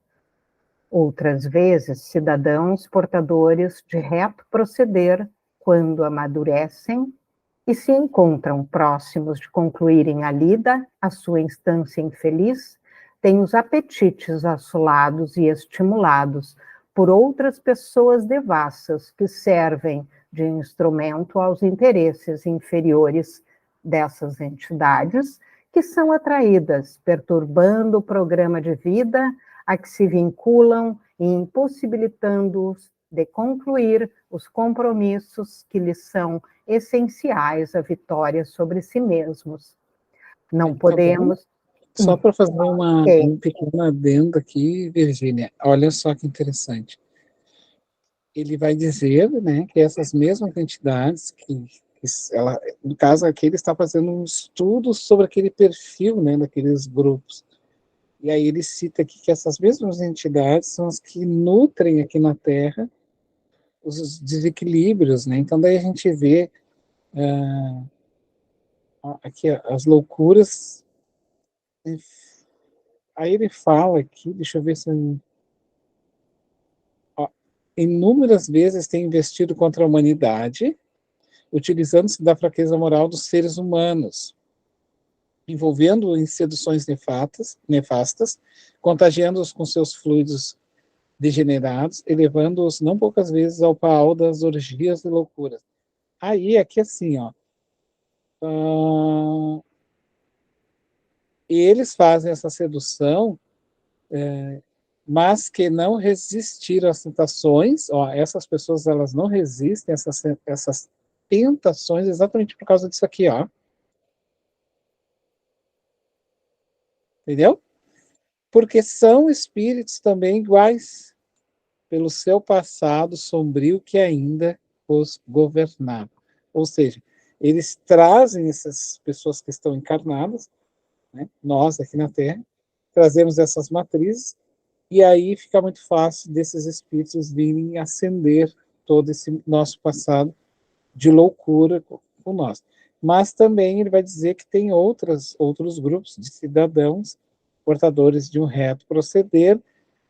G: Outras vezes, cidadãos portadores de reto proceder, quando amadurecem e se encontram próximos de concluírem a lida, a sua instância infeliz, têm os apetites assolados e estimulados por outras pessoas devassas que servem de instrumento aos interesses inferiores dessas entidades, que são atraídas, perturbando o programa de vida a que se vinculam e impossibilitando-os de concluir os compromissos que lhes são essenciais à vitória sobre si mesmos. Não podemos...
D: Só para fazer um pequeno adendo aqui, Virgínia, olha só que interessante. Ele vai dizer, né, que essas mesmas entidades ela, no caso aqui, ele está fazendo um estudo sobre aquele perfil, né, daqueles grupos. E aí ele cita aqui que essas mesmas entidades são as que nutrem aqui na Terra os desequilíbrios, né? Então daí a gente vê aqui as loucuras. Aí ele fala aqui, deixa eu ver se inúmeras vezes tem investido contra a humanidade, utilizando-se da fraqueza moral dos seres humanos, envolvendo-o em seduções nefastas, contagiando-os com seus fluidos degenerados, elevando-os não poucas vezes ao pau das orgias e loucuras. Aí, aqui assim, ó, eles fazem essa sedução, mas que não resistiram às tentações, ó, essas pessoas, elas não resistem a essas tentações exatamente por causa disso aqui, ó. Entendeu? Porque são espíritos também iguais, pelo seu passado sombrio que ainda os governava. Ou seja, eles trazem essas pessoas que estão encarnadas, né, nós aqui na Terra, trazemos essas matrizes, e aí fica muito fácil desses espíritos virem acender todo esse nosso passado de loucura com nós. Mas também ele vai dizer que tem outros grupos de cidadãos portadores de um reto proceder,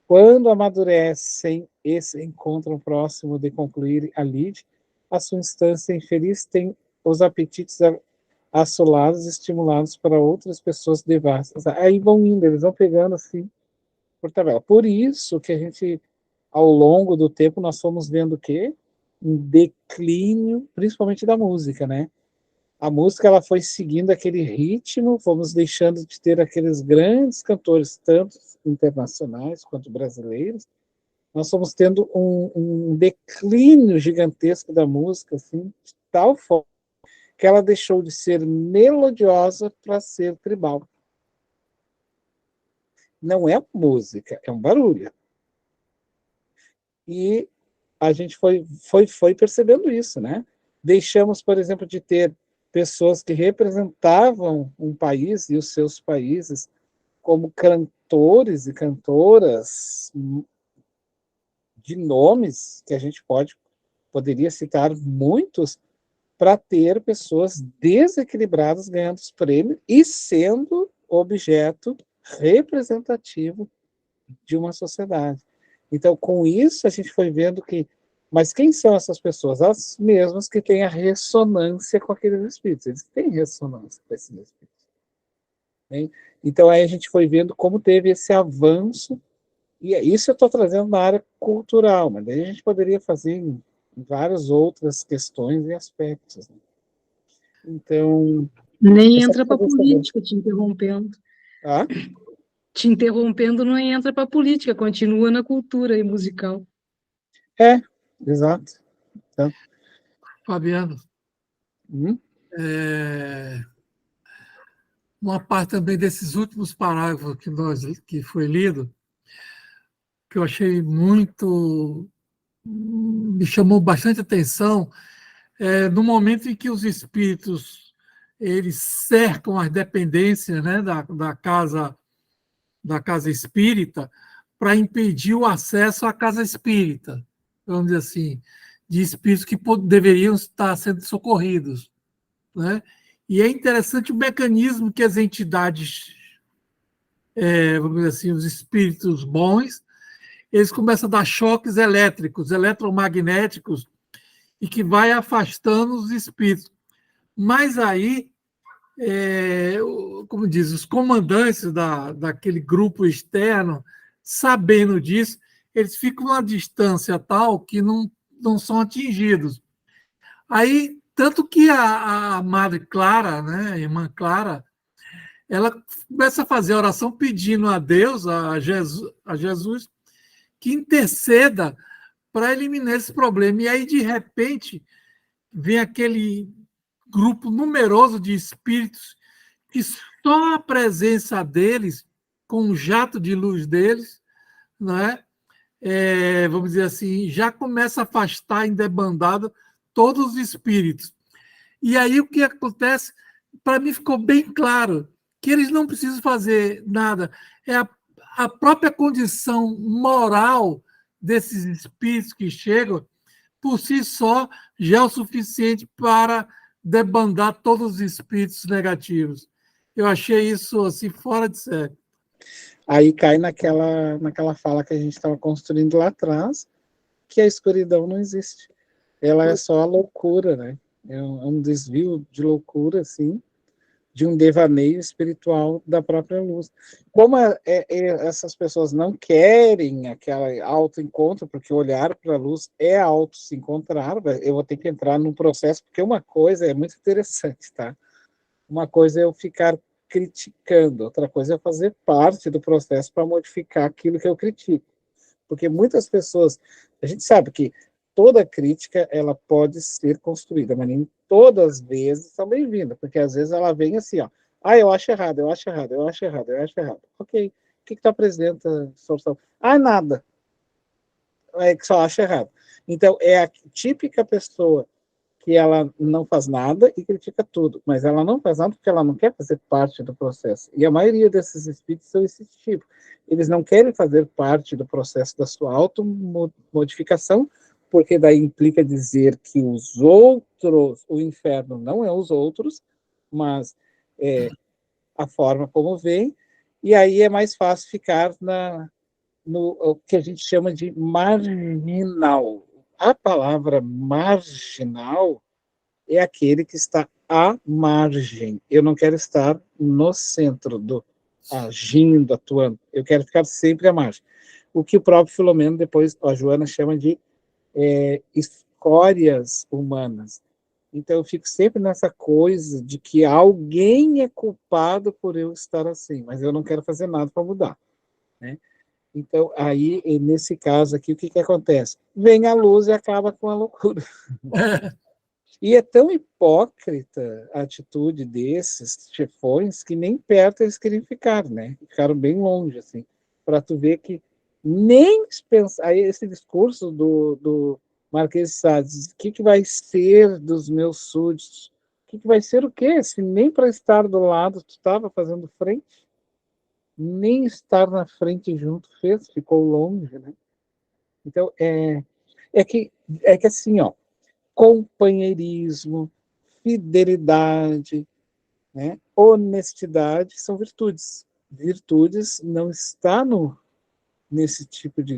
D: quando amadurecem e se encontram próximo de concluir a lide, a sua instância infeliz tem os apetites assolados, estimulados para outras pessoas devastas. Aí vão indo, eles vão pegando assim por tabela. Por isso que a gente, ao longo do tempo, nós fomos vendo o quê? Um declínio, principalmente da música, né? A música ela foi seguindo aquele ritmo, fomos deixando de ter aqueles grandes cantores, tanto internacionais quanto brasileiros. Nós fomos tendo um declínio gigantesco da música, assim, de tal forma que ela deixou de ser melodiosa para ser tribal. Não é música, é um barulho. E a gente foi percebendo isso, né? Deixamos, por exemplo, de ter pessoas que representavam um país e os seus países como cantores e cantoras de nomes que a gente poderia citar muitos, para ter pessoas desequilibradas ganhando os prêmios e sendo objeto representativo de uma sociedade. Então, com isso, a gente foi vendo que, mas quem são essas pessoas? As mesmas que têm a ressonância com aqueles espíritos. Eles têm ressonância com esses espíritos. Né? Então, aí a gente foi vendo como teve esse avanço, e isso eu estou trazendo na área cultural, mas daí a gente poderia fazer em várias outras questões e aspectos. Né? Então...
C: Nem entra para política, te interrompendo.
D: Ah?
C: Te interrompendo, não entra para política, continua na cultura e musical.
D: É, exato. Então,
E: Fabiano, uma parte também desses últimos parágrafos que foi lido, que eu achei me chamou bastante atenção, no momento em que os espíritos eles cercam as dependências, né, da casa espírita para impedir o acesso à casa espírita, vamos dizer assim, de espíritos que deveriam estar sendo socorridos, né? E é interessante o mecanismo que as entidades, vamos dizer assim, os espíritos bons, eles começam a dar choques elétricos, eletromagnéticos, e que vai afastando os espíritos. Mas aí, como diz, os comandantes daquele grupo externo, sabendo disso, eles ficam a uma distância tal que não são atingidos. Aí, tanto que a Madre Clara, né, a irmã Clara, ela começa a fazer a oração pedindo a Deus, a Jesus, que interceda para eliminar esse problema. E aí, de repente, vem aquele grupo numeroso de espíritos que só a presença deles, com o jato de luz deles, né, vamos dizer assim, já começa a afastar em debandada todos os espíritos. E aí o que acontece, para mim ficou bem claro, que eles não precisam fazer nada. É a própria condição moral desses espíritos que chegam, por si só, já é o suficiente para debandar todos os espíritos negativos. Eu achei isso assim fora de série.
D: Aí cai naquela fala que a gente estava construindo lá atrás, que a escuridão não existe. Ela é só a loucura, né? É um desvio de loucura, assim, de um devaneio espiritual da própria luz. Como essas pessoas não querem aquele autoencontro, porque olhar para a luz é auto se encontrar, eu vou ter que entrar num processo, porque uma coisa é muito interessante, tá? Uma coisa é eu ficar criticando, outra coisa é fazer parte do processo para modificar aquilo que eu critico. Porque muitas pessoas, a gente sabe que toda crítica ela pode ser construída, mas nem todas as vezes são bem-vindas, porque às vezes ela vem assim, ó, eu acho errado, eu acho errado, eu acho errado, eu acho errado. Ok, o que tu apresenta solução? Nada. É que só acha errado. Então, é a típica pessoa que ela não faz nada e critica tudo, mas ela não faz nada porque ela não quer fazer parte do processo. E a maioria desses espíritos são esse tipo. Eles não querem fazer parte do processo da sua automodificação, porque daí implica dizer que os outros, o inferno não é os outros, mas é a forma como vem, e aí é mais fácil ficar no que a gente chama de marginal. A palavra marginal é aquele que está à margem. Eu não quero estar no centro, agindo, atuando. Eu quero ficar sempre à margem. O que o próprio Filomeno, depois a Joana chama de escórias humanas. Então eu fico sempre nessa coisa de que alguém é culpado por eu estar assim, mas eu não quero fazer nada para mudar, né? Então, aí, nesse caso aqui, o que acontece? Vem a luz e acaba com a loucura. E é tão hipócrita a atitude desses chefões que nem perto eles queriam ficar, né? Ficaram bem longe, assim, para tu ver que nem pensar. Aí esse discurso do Marquês de Sades, o que vai ser dos meus súditos? O que vai ser o quê? Se nem para estar do lado tu estava fazendo frente, nem estar na frente junto fez, ficou longe, né? Então, é que assim, ó, companheirismo, fidelidade, né, honestidade são virtudes. Virtudes não está nesse tipo de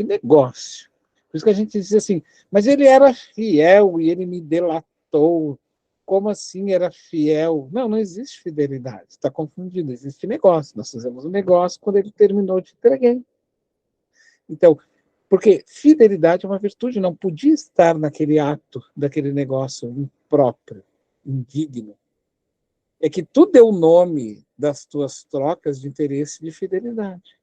D: negócio. Por isso que a gente diz assim, mas ele era fiel e ele me delatou. Como assim era fiel? Não, não existe fidelidade. Está confundido. Existe negócio. Nós fizemos um negócio quando ele terminou de entregar. Então, porque fidelidade é uma virtude, não podia estar naquele ato, daquele negócio impróprio, indigno. É que tu deu o nome das tuas trocas de interesse de fidelidade.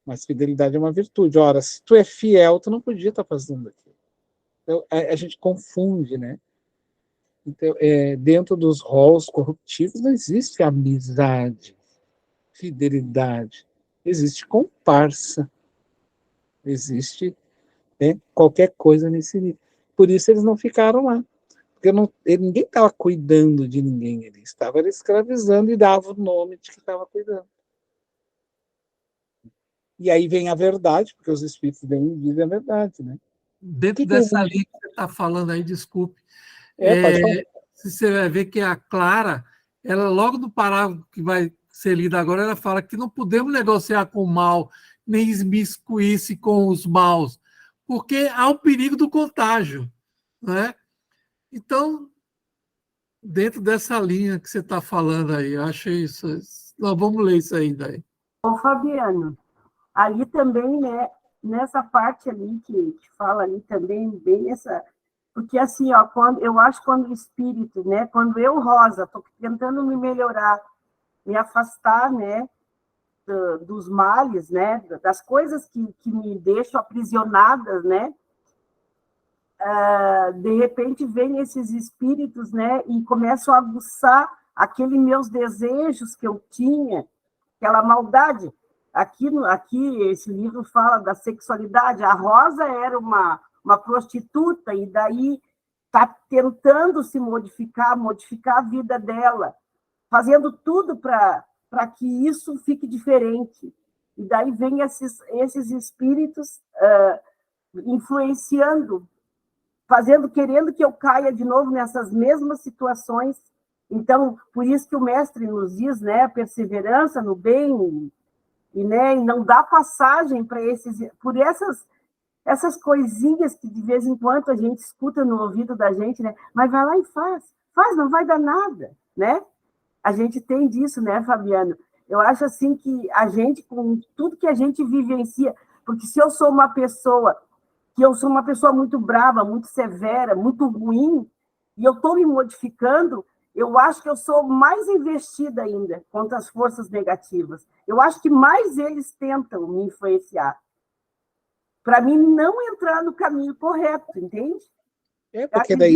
D: Mas fidelidade é uma virtude. Ora, se tu é fiel, tu não podia estar fazendo aquilo. Então, a gente confunde, né? Então, dentro dos rolos corruptivos não existe amizade, fidelidade. Existe comparsa. Existe, né, qualquer coisa nesse nível. Por isso eles não ficaram lá. Porque ninguém estava cuidando de ninguém. Ele estava escravizando e dava o nome de que estava cuidando. E aí vem a verdade, porque os espíritos dizem a verdade, né?
E: Dentro dessa linha que você está falando aí, desculpe,
D: pode falar.
E: você vai ver que a Clara, ela logo no parágrafo que vai ser lido agora, ela fala que não podemos negociar com o mal, nem esmiscuir-se com os maus, porque há o perigo do contágio, né? Então, dentro dessa linha que você está falando aí, eu achei isso. Nós vamos ler isso aí daí.
H: Ô, Fabiano, ali também, né, nessa parte ali que fala ali também, bem essa... Porque, assim, ó, eu acho que quando o espírito, né, quando eu, Rosa, estou tentando me melhorar, me afastar, né, dos males, né, das coisas que me deixam aprisionadas, né, de repente vem esses espíritos, né, e começam a aguçar aqueles meus desejos que eu tinha, aquela maldade. Aqui esse livro fala da sexualidade. A Rosa era uma prostituta, e daí está tentando se modificar a vida dela, fazendo tudo para que isso fique diferente. E daí vem esses espíritos influenciando, querendo que eu caia de novo nessas mesmas situações. Então, por isso que o mestre nos diz, né, a perseverança no bem, e não dá passagem para por essas coisinhas que de vez em quando a gente escuta no ouvido da gente, né? Mas vai lá e faz, não vai dar nada, né? A gente tem disso, né, Fabiano? Eu acho assim que a gente, com tudo que a gente vivencia, porque se eu sou uma pessoa muito brava, muito severa, muito ruim, e eu estou me modificando, eu acho que eu sou mais investida ainda contra as forças negativas. Eu acho que mais eles tentam me influenciar, para mim não entrar no caminho correto, entende?
D: Porque daí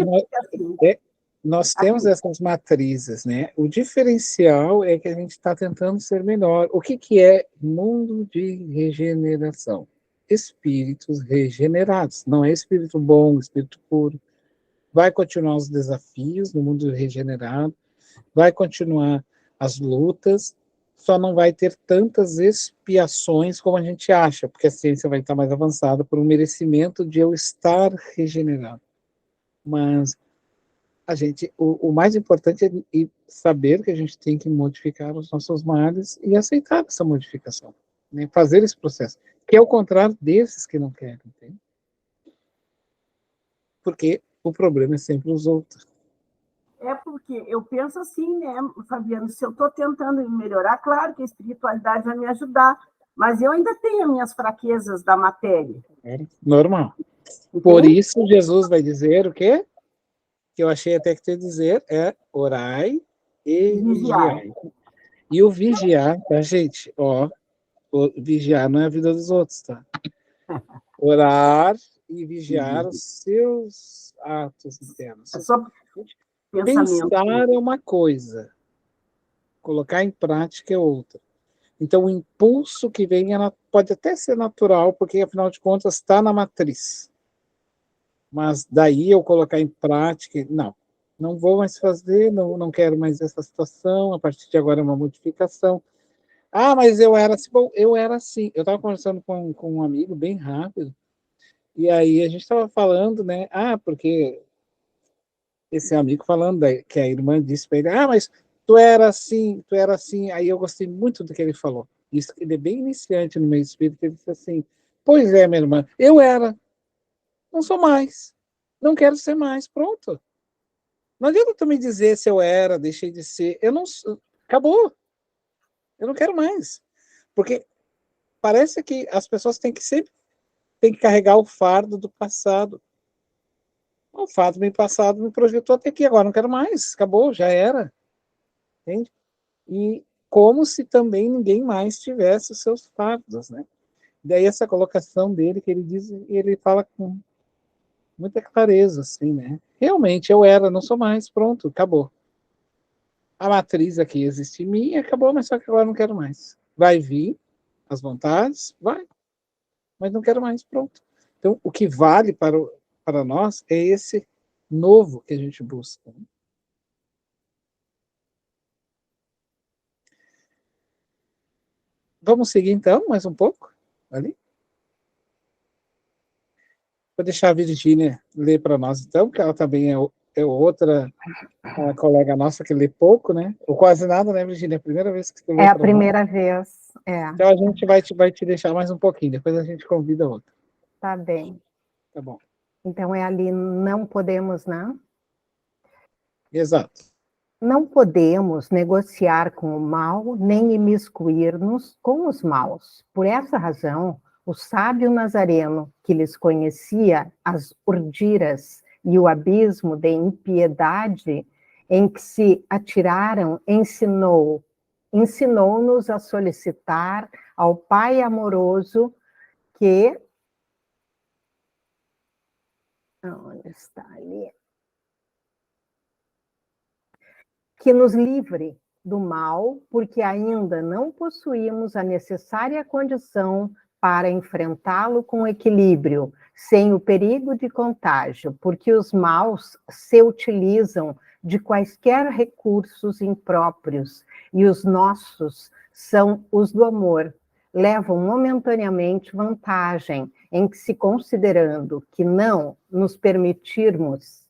D: nós temos essas matrizes, né? O diferencial é que a gente está tentando ser melhor. O que é mundo de regeneração? Espíritos regenerados. Não é espírito bom, espírito puro. Vai continuar os desafios no mundo regenerado, vai continuar as lutas, só não vai ter tantas expiações como a gente acha, porque a ciência vai estar mais avançada por um merecimento de eu estar regenerado. Mas o mais importante é saber que a gente tem que modificar os nossos males e aceitar essa modificação, né? Fazer esse processo, que é o contrário desses que não querem, entende? Porque o problema é sempre os outros.
H: É porque eu penso assim, né, Fabiano, se eu estou tentando melhorar, claro que a espiritualidade vai me ajudar, mas eu ainda tenho as minhas fraquezas da matéria.
D: É normal.
H: Entende?
D: Por isso, Jesus vai dizer o quê? Que eu achei até que tu ia dizer, é orai e vigiai. E o vigiar, tá, gente? Ó, o vigiar não é a vida dos outros, tá? Orar e vigiar os seus atos internos.
H: É só pensamento.
D: Pensar é uma coisa, colocar em prática é outra. Então, o impulso que vem pode até ser natural, porque, afinal de contas, está na matriz. Mas daí eu colocar em prática, não vou mais fazer, não quero mais essa situação, a partir de agora é uma modificação. Ah, mas eu era assim. Bom, eu era assim. Eu estava conversando com um amigo bem rápido, e aí a gente estava falando, né? Ah, porque esse amigo falando que a irmã disse para ele, ah, mas tu era assim, tu era assim. Aí eu gostei muito do que ele falou. Isso, ele é bem iniciante no meio espírita, ele disse assim, pois é, minha irmã, eu era, não sou mais, não quero ser mais, pronto. Não adianta tu me dizer se eu era, deixei de ser, eu não, acabou, eu não quero mais. Porque parece que as pessoas têm que sempre carregar o fardo do passado. O fardo do passado me projetou até aqui, agora não quero mais, acabou, já era. Entende? E como se também ninguém mais tivesse os seus fardos, né? Daí essa colocação dele, que ele diz, ele fala com muita clareza, assim, né? Realmente, eu era, não sou mais, pronto, acabou. A matriz aqui existe em mim, acabou, mas só que agora não quero mais. Vai vir as vontades, vai, mas não quero mais, pronto. Então, o que vale para nós é esse novo que a gente busca. Vamos seguir, então, mais um pouco, ali? Vou deixar a Virgínia ler para nós, então, que ela também é outra colega nossa que lê pouco, né? Ou quase nada, né, Virgínia? É a primeira vez que você lê
G: É a
D: para
G: primeira
D: nós.
G: vez, é.
D: Então, a gente vai te deixar mais um pouquinho, depois a gente convida outra.
G: Tá bem.
D: Tá bom.
G: Então, é ali, não podemos, né?
D: Exato.
G: Não podemos negociar com o mal, nem imiscuir-nos com os maus. Por essa razão, o sábio Nazareno, que lhes conhecia as urdiras e o abismo de impiedade em que se atiraram, ensinou-nos a solicitar ao Pai amoroso que... Onde está ali? Que nos livre do mal, porque ainda não possuímos a necessária condição para enfrentá-lo com equilíbrio, sem o perigo de contágio, porque os maus se utilizam de quaisquer recursos impróprios, e os nossos são os do amor, levam momentaneamente vantagem, em que se considerando que não nos permitirmos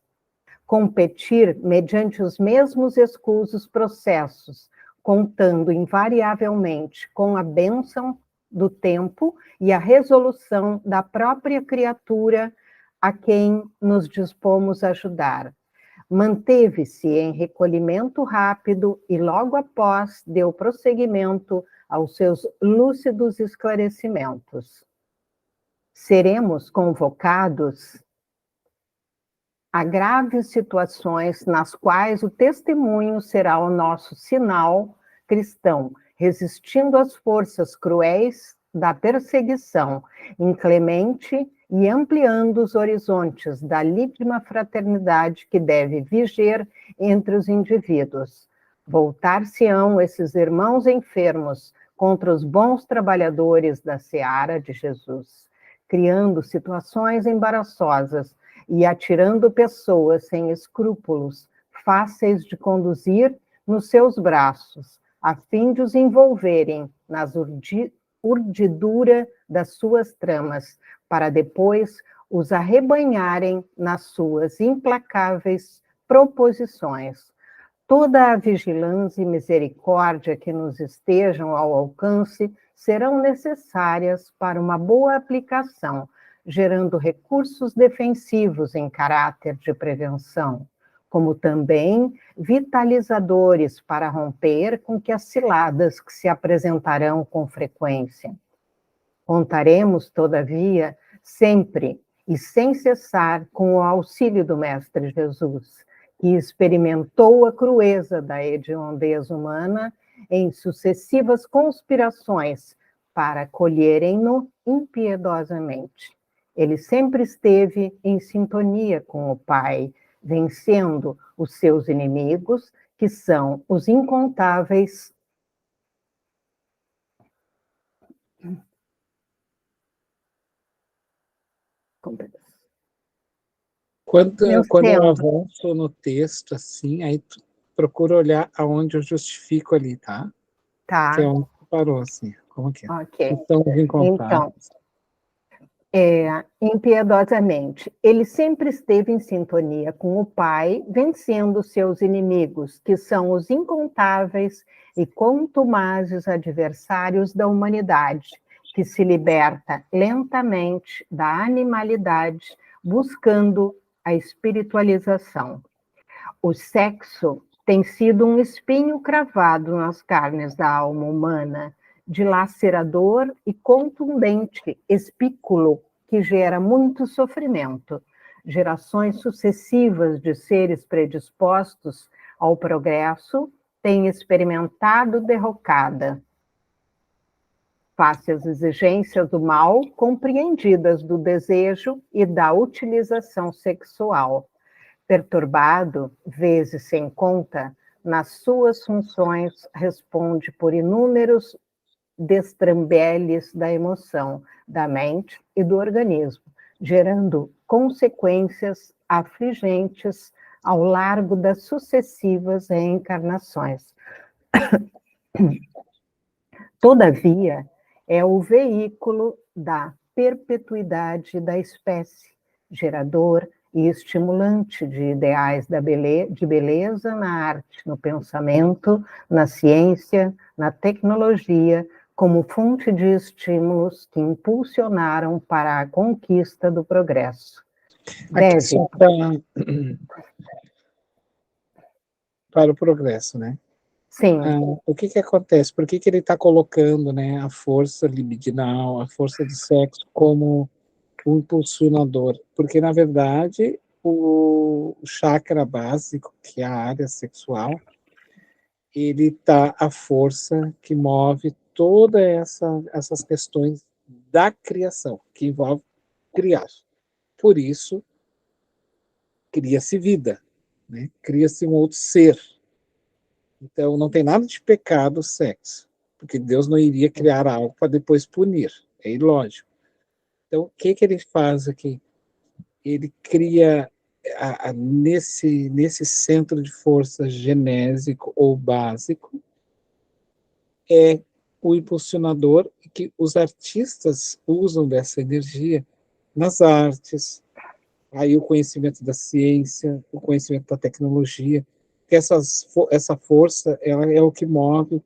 G: competir mediante os mesmos escusos processos, contando invariavelmente com a bênção do tempo e a resolução da própria criatura a quem nos dispomos a ajudar. Manteve-se em recolhimento rápido e logo após deu prosseguimento aos seus lúcidos esclarecimentos. Seremos convocados a graves situações nas quais o testemunho será o nosso sinal cristão, resistindo às forças cruéis da perseguição, inclemente e ampliando os horizontes da líquida fraternidade que deve viger entre os indivíduos. Voltar-se-ão esses irmãos enfermos contra os bons trabalhadores da seara de Jesus, criando situações embaraçosas e atirando pessoas sem escrúpulos, fáceis de conduzir nos seus braços, a fim de os envolverem nas urdidura das suas tramas, para depois os arrebanharem nas suas implacáveis proposições. Toda a vigilância e misericórdia que nos estejam ao alcance serão necessárias para uma boa aplicação gerando recursos defensivos em caráter de prevenção, como também vitalizadores para romper com que as ciladas que se apresentarão com frequência. Contaremos, todavia, sempre e sem cessar com o auxílio do Mestre Jesus, que experimentou a crueza da hediondez humana em sucessivas conspirações para colherem-no impiedosamente. Ele sempre esteve em sintonia com o Pai, vencendo os seus inimigos, que são os incontáveis
D: Quando eu avanço no texto, assim, aí tu procura olhar aonde eu justifico ali, tá?
G: Tá.
D: Que é onde tu parou, assim. Como que é?
G: Ok.
D: Então,
G: impiedosamente. Ele sempre esteve em sintonia com o Pai, vencendo seus inimigos, que são os incontáveis e contumazes adversários da humanidade, que se liberta lentamente da animalidade, buscando a espiritualização. O sexo tem sido um espinho cravado nas carnes da alma humana, dilacerador e contundente espículo que gera muito sofrimento. Gerações sucessivas de seres predispostos ao progresso têm experimentado derrocada, face às exigências do mal compreendidas do desejo e da utilização sexual. Perturbado, vezes sem conta, nas suas funções, responde por inúmeros destrambeles da emoção, da mente e do organismo, gerando consequências afligentes ao largo das sucessivas reencarnações. Todavia, é o veículo da perpetuidade da espécie, gerador e estimulante de ideais de beleza na arte, no pensamento, na ciência, na tecnologia, como fonte de estímulos que impulsionaram para a conquista do progresso. Deve
D: para o progresso, né?
G: Sim.
D: O que acontece? Por que ele está colocando, né, a força libidinal, a força do sexo como um impulsionador? Porque, na verdade, o chakra básico, que é a área sexual, ele está a força que move todas essas questões da criação, que envolve criar. Por isso, cria-se vida, né? Cria-se um outro ser. Então, não tem nada de pecado o sexo, porque Deus não iria criar algo para depois punir, é ilógico. Então, o que ele faz aqui? Ele cria nesse centro de força genésico ou básico, é o impulsionador que os artistas usam dessa energia nas artes, aí o conhecimento da ciência, o conhecimento da tecnologia, que essa força ela é o que move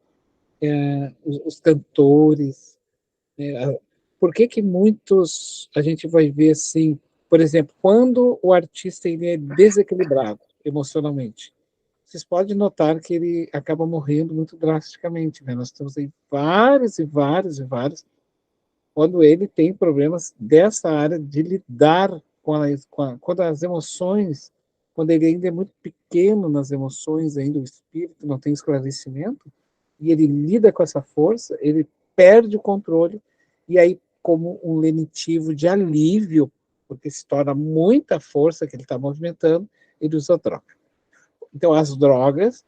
D: os cantores. Por que muitos, a gente vai ver assim, por exemplo, quando o artista ele é desequilibrado emocionalmente, vocês podem notar que ele acaba morrendo muito drasticamente, né? Nós temos aí vários e vários e vários, quando ele tem problemas dessa área de lidar quando as emoções, quando ele ainda é muito pequeno nas emoções, ainda o espírito não tem esclarecimento, e ele lida com essa força, ele perde o controle, e aí, como um lenitivo de alívio, porque se torna muita força que ele está movimentando, ele usa droga. Então, as drogas,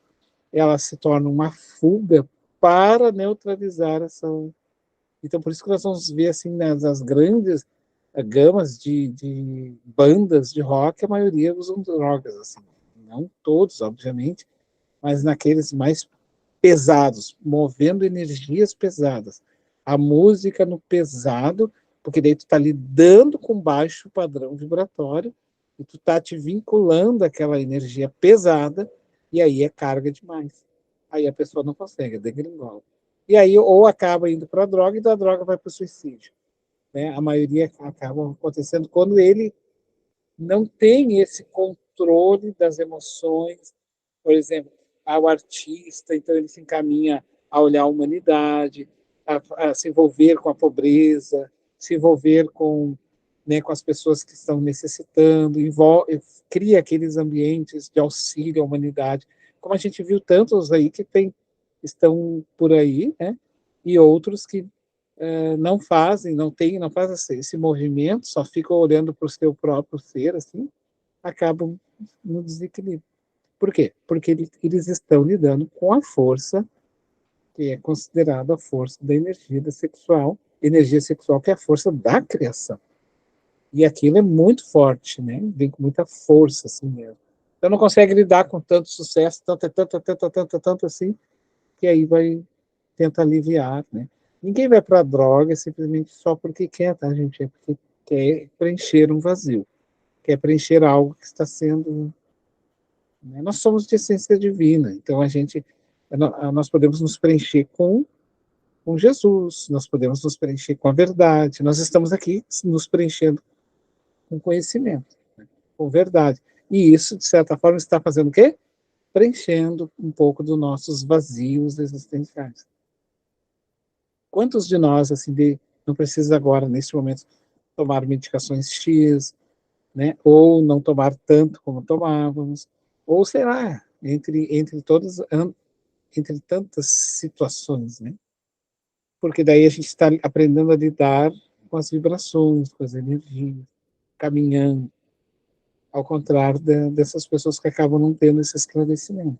D: elas se tornam uma fuga para neutralizar essa... Então, por isso que nós vamos ver, assim, nas grandes gamas de bandas de rock, a maioria usam drogas, assim. Não todos, obviamente, mas naqueles mais pesados, movendo energias pesadas. A música no pesado, porque daí tu está lidando com baixo padrão vibratório, e tu está te vinculando àquela energia pesada, e aí é carga demais. Aí a pessoa não consegue, é degringola. E aí ou acaba indo para a droga, e da droga vai para o suicídio. né? A maioria acaba acontecendo quando ele não tem esse controle das emoções. Por exemplo, o artista, então ele se encaminha a olhar a humanidade, a se envolver com a pobreza, se envolver com, né, com as pessoas que estão necessitando, cria aqueles ambientes de auxílio à humanidade, como a gente viu tantos aí que estão por aí, né, e outros que não fazem, não fazem esse movimento, só ficam olhando para o seu próprio ser, assim, acabam no desequilíbrio. Por quê? Porque eles estão lidando com a força que é considerada a força da energia sexual que é a força da criação. E aquilo é muito forte, né? Vem com muita força, assim mesmo. Então não consegue lidar com tanto sucesso, tanto assim, que aí tenta aliviar, né? Ninguém vai para a droga simplesmente só porque quer, tá, gente? É porque quer preencher um vazio, quer preencher algo que está sendo... Né? Nós somos de essência divina, então nós podemos nos preencher com Jesus, nós podemos nos preencher com a verdade, nós estamos aqui nos preenchendo com conhecimento, né? Com verdade. E isso, de certa forma, está fazendo o quê? Preenchendo um pouco dos nossos vazios existenciais. Quantos de nós, assim, não precisa agora, neste momento, tomar medicações X, né? Ou não tomar tanto como tomávamos, ou sei lá, entre tantas situações, né? Porque daí a gente está aprendendo a lidar com as vibrações, com as energias, caminhando, ao contrário dessas pessoas que acabam não tendo esse esclarecimento.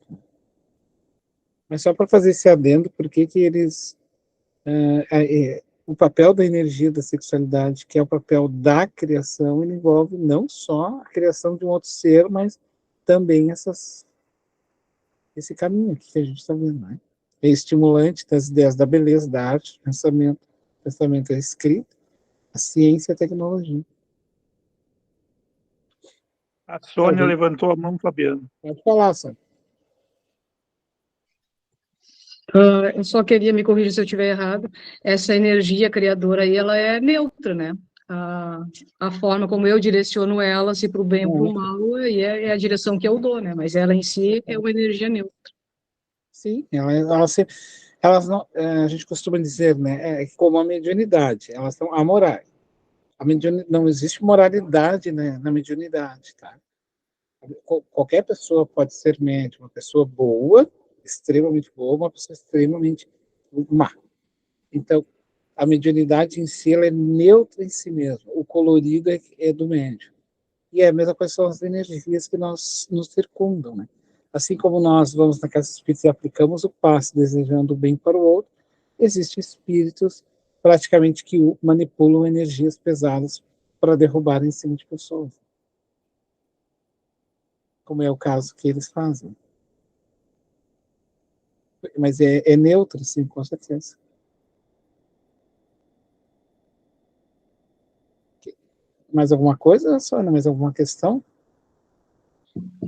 D: Mas só para fazer esse adendo, por que eles... o papel da energia da sexualidade, que é o papel da criação, ele envolve não só a criação de um outro ser, mas também esse caminho aqui que a gente está vendo, né? É estimulante das ideias da beleza, da arte, do pensamento. O pensamento é escrito, a ciência e a tecnologia.
A: A Sônia levantou a mão, Fabiano.
D: Pode falar, Sônia.
C: Eu só queria me corrigir se eu estiver errado. Essa energia criadora aí, ela é neutra, né? A forma como eu direciono ela, se para o bem ou para o mal, aí é a direção que eu dou, né? Mas ela em si é uma energia neutra.
D: Sim, elas não, a gente costuma dizer, né, como a mediunidade, elas são amorais. Não existe moralidade, né, na mediunidade, tá? Qualquer pessoa pode ser médium, uma pessoa boa, extremamente boa, uma pessoa extremamente má. Então, a mediunidade em si, ela é neutra em si mesma. O colorido é do médium. E a mesma coisa são as energias que nos circundam, né? Assim como nós vamos na casa espírita e aplicamos o passe desejando o bem para o outro, existem espíritos praticamente que manipulam energias pesadas para derrubar em cima de pessoas. Como é o caso que eles fazem. Mas é neutro, sim, com certeza. Mais alguma coisa, Sônia? Mais alguma questão?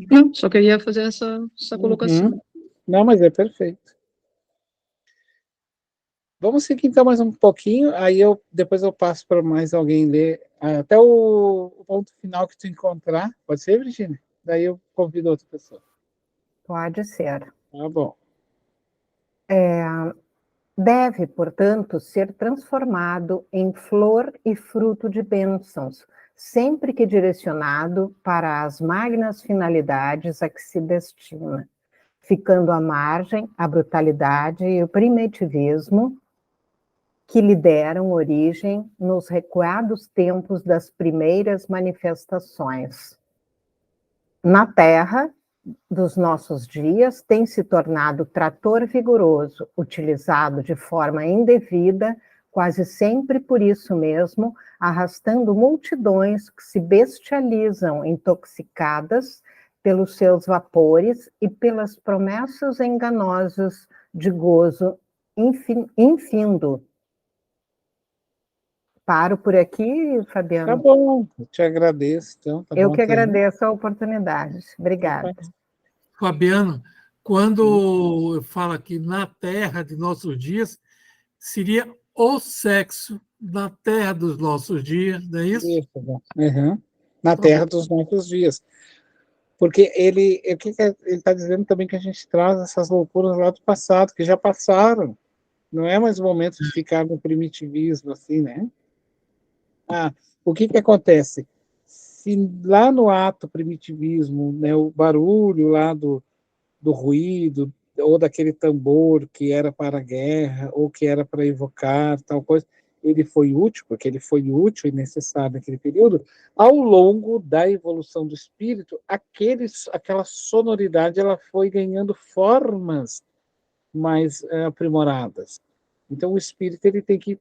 C: Não, só queria fazer essa colocação.
D: Não, mas é perfeito. Vamos seguir então mais um pouquinho, aí depois eu passo para mais alguém ler até o ponto final que tu encontrar. Pode ser, Virginia? Daí eu convido outra pessoa.
G: Pode ser.
D: Tá bom.
G: Deve, portanto, ser transformado em flor e fruto de bênçãos, sempre que direcionado para as magnas finalidades a que se destina, ficando à margem a brutalidade e o primitivismo que lhe deram origem nos recuados tempos das primeiras manifestações. Na Terra dos nossos dias, tem se tornado trator vigoroso, utilizado de forma indevida, quase sempre por isso mesmo, arrastando multidões que se bestializam intoxicadas pelos seus vapores e pelas promessas enganosas de gozo infindo. Paro por aqui, Fabiano?
D: Tá bom, eu te agradeço. Então, tá
G: eu
D: bom,
G: que agradeço a oportunidade. Obrigada.
E: Fabiano, quando eu falo aqui na Terra de nossos dias, seria o sexo na terra dos nossos dias, não é isso?
D: Isso, uhum. Na terra dos nossos dias. Porque ele está dizendo também que a gente traz essas loucuras lá do passado, que já passaram. Não é mais o momento de ficar no primitivismo, assim, né? O que acontece? Se lá no ato primitivismo, né, o barulho lá do ruído, ou daquele tambor que era para a guerra, ou que era para evocar tal coisa, ele foi útil, porque ele foi útil e necessário naquele período, ao longo da evolução do espírito, aquela sonoridade ela foi ganhando formas mais aprimoradas. Então, o espírito ele tem que ir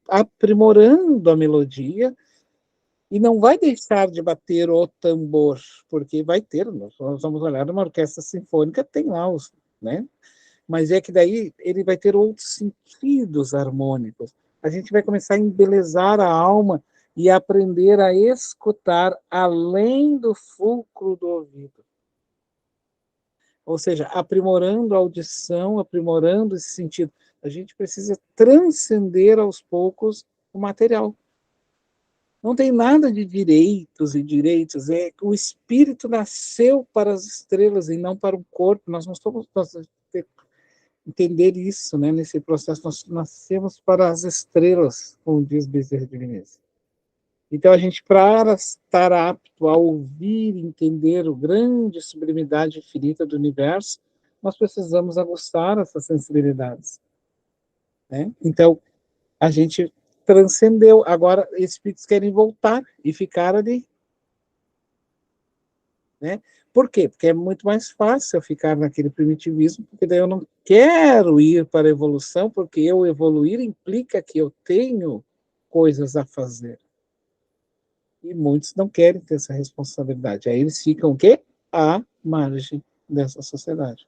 D: aprimorando a melodia e não vai deixar de bater o tambor, porque vai ter, nós vamos olhar numa orquestra sinfônica, tem lá os, né? Mas é que daí ele vai ter outros sentidos harmônicos. A gente vai começar a embelezar a alma e aprender a escutar além do fulcro do ouvido. Ou seja, aprimorando a audição, aprimorando esse sentido. A gente precisa transcender aos poucos o material. Não tem nada de direitos e direitos. É o espírito nasceu para as estrelas e não para o corpo. Nós não somos entender isso, né? Nesse processo nós nascemos para as estrelas, como diz Bezerra de Menezes. Então a gente, para estar apto a ouvir e entender o grande sublimidade infinita do universo, nós precisamos aguçar essas sensibilidades, né? Então a gente transcendeu. Agora, espíritos querem voltar e ficar ali. Né? Por quê? Porque é muito mais fácil eu ficar naquele primitivismo, porque daí eu não quero ir para a evolução, porque eu evoluir implica que eu tenho coisas a fazer. E muitos não querem ter essa responsabilidade. Aí eles ficam o quê? À margem dessa sociedade.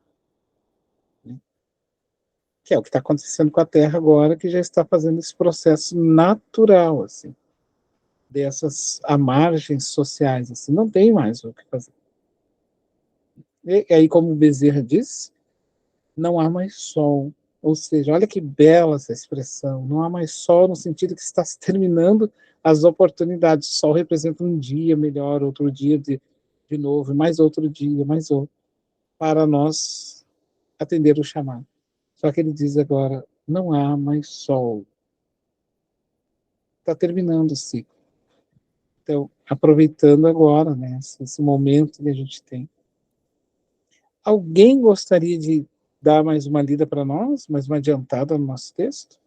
D: Que é o que está acontecendo com a Terra agora, que já está fazendo esse processo natural, assim, dessas margens sociais, assim, não tem mais o que fazer. E aí, como o Bezerra diz, não há mais sol. Ou seja, olha que bela essa expressão, não há mais sol no sentido que está se terminando as oportunidades. O sol representa um dia melhor, outro dia de novo, mais outro dia, mais outro, para nós atender o chamado. Só que ele diz agora, não há mais sol. Está terminando o ciclo. Então, aproveitando agora, né, esse momento que a gente tem. Alguém gostaria de dar mais uma lida para nós, mais uma adiantada no nosso texto?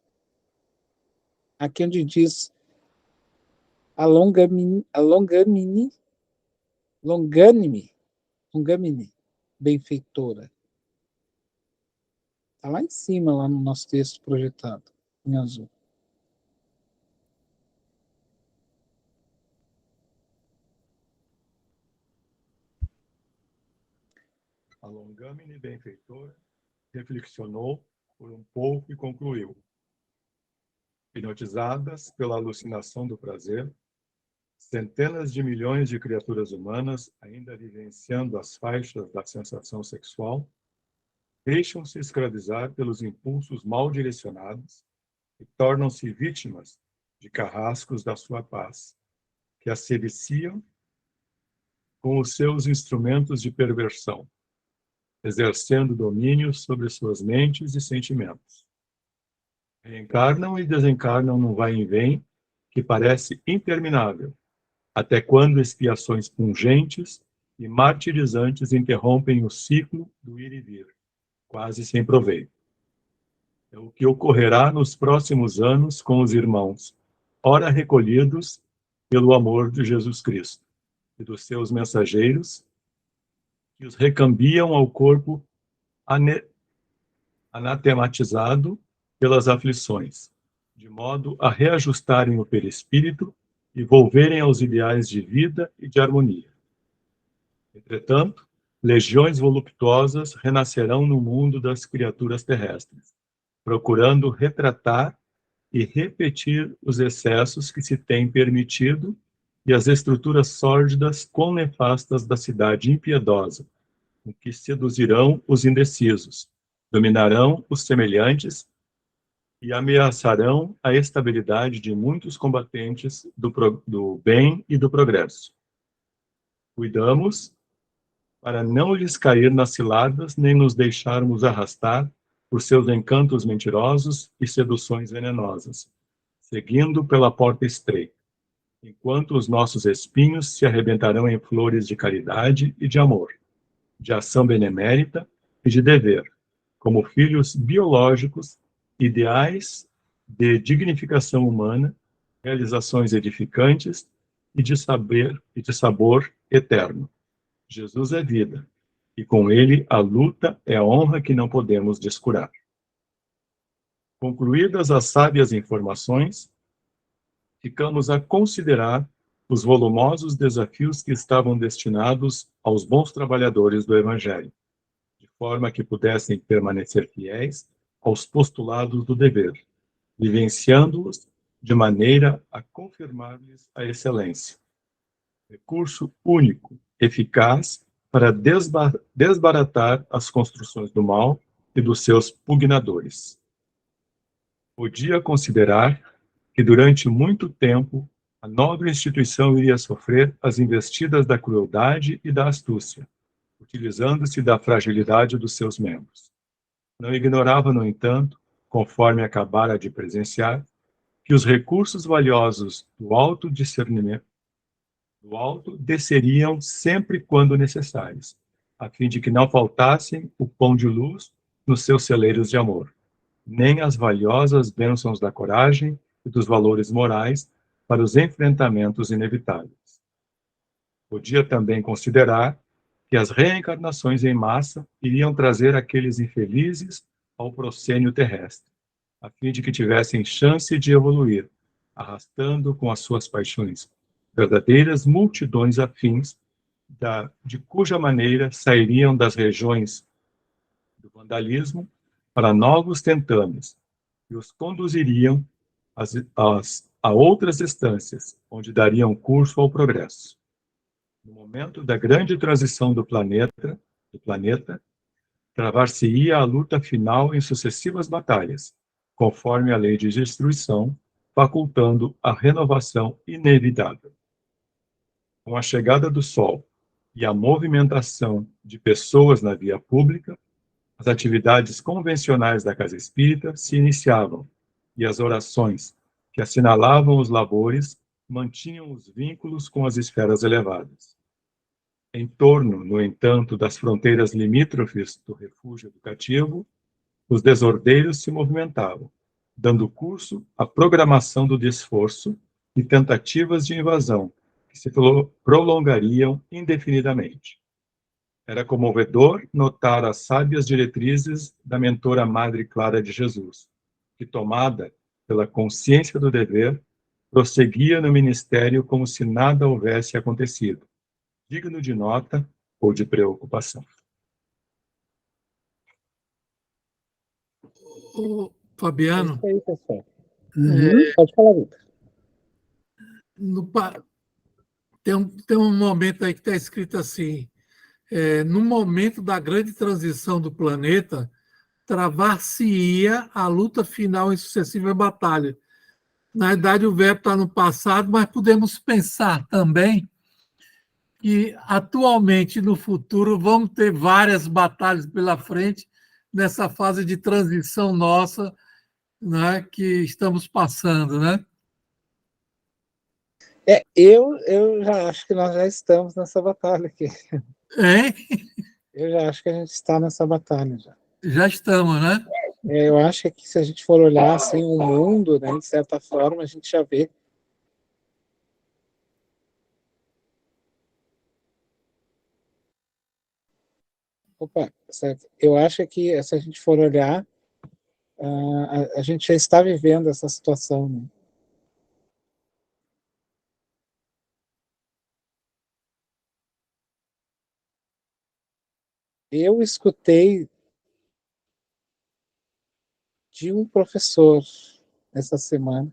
D: Aqui onde diz a longanime, benfeitora. Está lá em cima, lá no nosso texto projetado, em azul.
F: A longâmine benfeitora reflexionou por um pouco e concluiu. Hipnotizadas pela alucinação do prazer, centenas de milhões de criaturas humanas, ainda vivenciando as faixas da sensação sexual, deixam-se escravizar pelos impulsos mal direcionados e tornam-se vítimas de carrascos da sua paz, que as seliciam com os seus instrumentos de perversão, exercendo domínio sobre suas mentes e sentimentos. Reencarnam e desencarnam num vai e vem que parece interminável, até quando expiações pungentes e martirizantes interrompem o ciclo do ir e vir, quase sem proveito. É o que ocorrerá nos próximos anos com os irmãos, ora recolhidos pelo amor de Jesus Cristo e dos seus mensageiros, que os recambiam ao corpo anatematizado pelas aflições, de modo a reajustarem o perispírito e volverem aos ideais de vida e de harmonia. Entretanto, legiões voluptuosas renascerão no mundo das criaturas terrestres, procurando retratar e repetir os excessos que se têm permitido e as estruturas sórdidas quão nefastas da cidade impiedosa, com que seduzirão os indecisos, dominarão os semelhantes e ameaçarão a estabilidade de muitos combatentes do bem e do progresso. Cuidamos para não lhes cair nas ciladas, nem nos deixarmos arrastar por seus encantos mentirosos e seduções venenosas, seguindo pela porta estreita, enquanto os nossos espinhos se arrebentarão em flores de caridade e de amor, de ação benemérita e de dever, como filhos biológicos, ideais de dignificação humana, realizações edificantes e de saber e de sabor eterno. Jesus é vida, e com ele a luta é a honra que não podemos descurar. Concluídas as sábias informações, ficamos a considerar os volumosos desafios que estavam destinados aos bons trabalhadores do Evangelho, de forma que pudessem permanecer fiéis aos postulados do dever, vivenciando-os de maneira a confirmar-lhes a excelência. Recurso único, eficaz, para desbaratar as construções do mal e dos seus pugnadores. Podia considerar que durante muito tempo a nobre instituição iria sofrer as investidas da crueldade e da astúcia, utilizando-se da fragilidade dos seus membros. Não ignorava, no entanto, conforme acabara de presenciar, que os recursos valiosos do alto discernimento do alto desceriam sempre quando necessários, a fim de que não faltassem o pão de luz nos seus celeiros de amor, nem as valiosas bênçãos da coragem e dos valores morais para os enfrentamentos inevitáveis. Podia também considerar que as reencarnações em massa iriam trazer aqueles infelizes ao proscênio terrestre, a fim de que tivessem chance de evoluir, arrastando com as suas paixões verdadeiras multidões afins, de cuja maneira sairiam das regiões do vandalismo para novos tentames, e os conduziriam a outras estâncias, onde dariam curso ao progresso. No momento da grande transição do planeta, travar-se-ia a luta final em sucessivas batalhas, conforme a lei de destruição, facultando a renovação inevitável. Com a chegada do Sol e a movimentação de pessoas na via pública, as atividades convencionais da Casa Espírita se iniciavam, e as orações que assinalavam os labores mantinham os vínculos com as esferas elevadas. Em torno, no entanto, das fronteiras limítrofes do refúgio educativo, os desordeiros se movimentavam, dando curso à programação do desforço e tentativas de invasão, que se prolongariam indefinidamente. Era comovedor notar as sábias diretrizes da mentora Madre Clara de Jesus, que, tomada pela consciência do dever, prosseguia no ministério como se nada houvesse acontecido, digno de nota ou de preocupação.
E: Fabiano,
D: É isso aí, pessoal. Pode falar, Vitor.
E: Tem um momento aí que está escrito assim: no momento da grande transição do planeta, travar-se-ia a luta final em sucessiva batalha. Na verdade, o verbo está no passado, mas podemos pensar também que atualmente, no futuro, vamos ter várias batalhas pela frente nessa fase de transição nossa, né, que estamos passando, né?
D: Eu já acho que nós já estamos nessa batalha aqui.
E: Hein?
D: Eu já acho que a gente está nessa batalha já.
E: Já estamos, né?
D: Eu acho que se a gente for olhar assim o mundo, né, de certa forma, a gente já vê. Opa, certo. Eu acho que se a gente for olhar, a gente já está vivendo essa situação, né? Eu escutei de um professor essa semana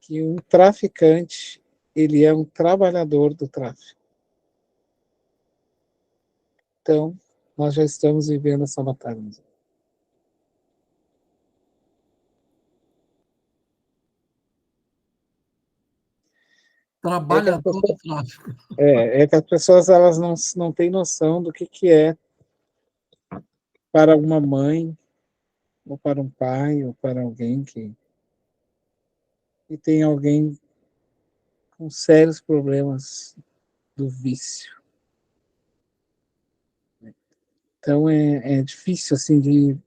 D: que um traficante, ele é um trabalhador do tráfico. Então, nós já estamos vivendo essa batalha.
E: Trabalhador do tráfico.
D: É que as pessoas elas não têm noção do que é para uma mãe, ou para um pai, ou para alguém que tem alguém com sérios problemas do vício. Então é difícil assim de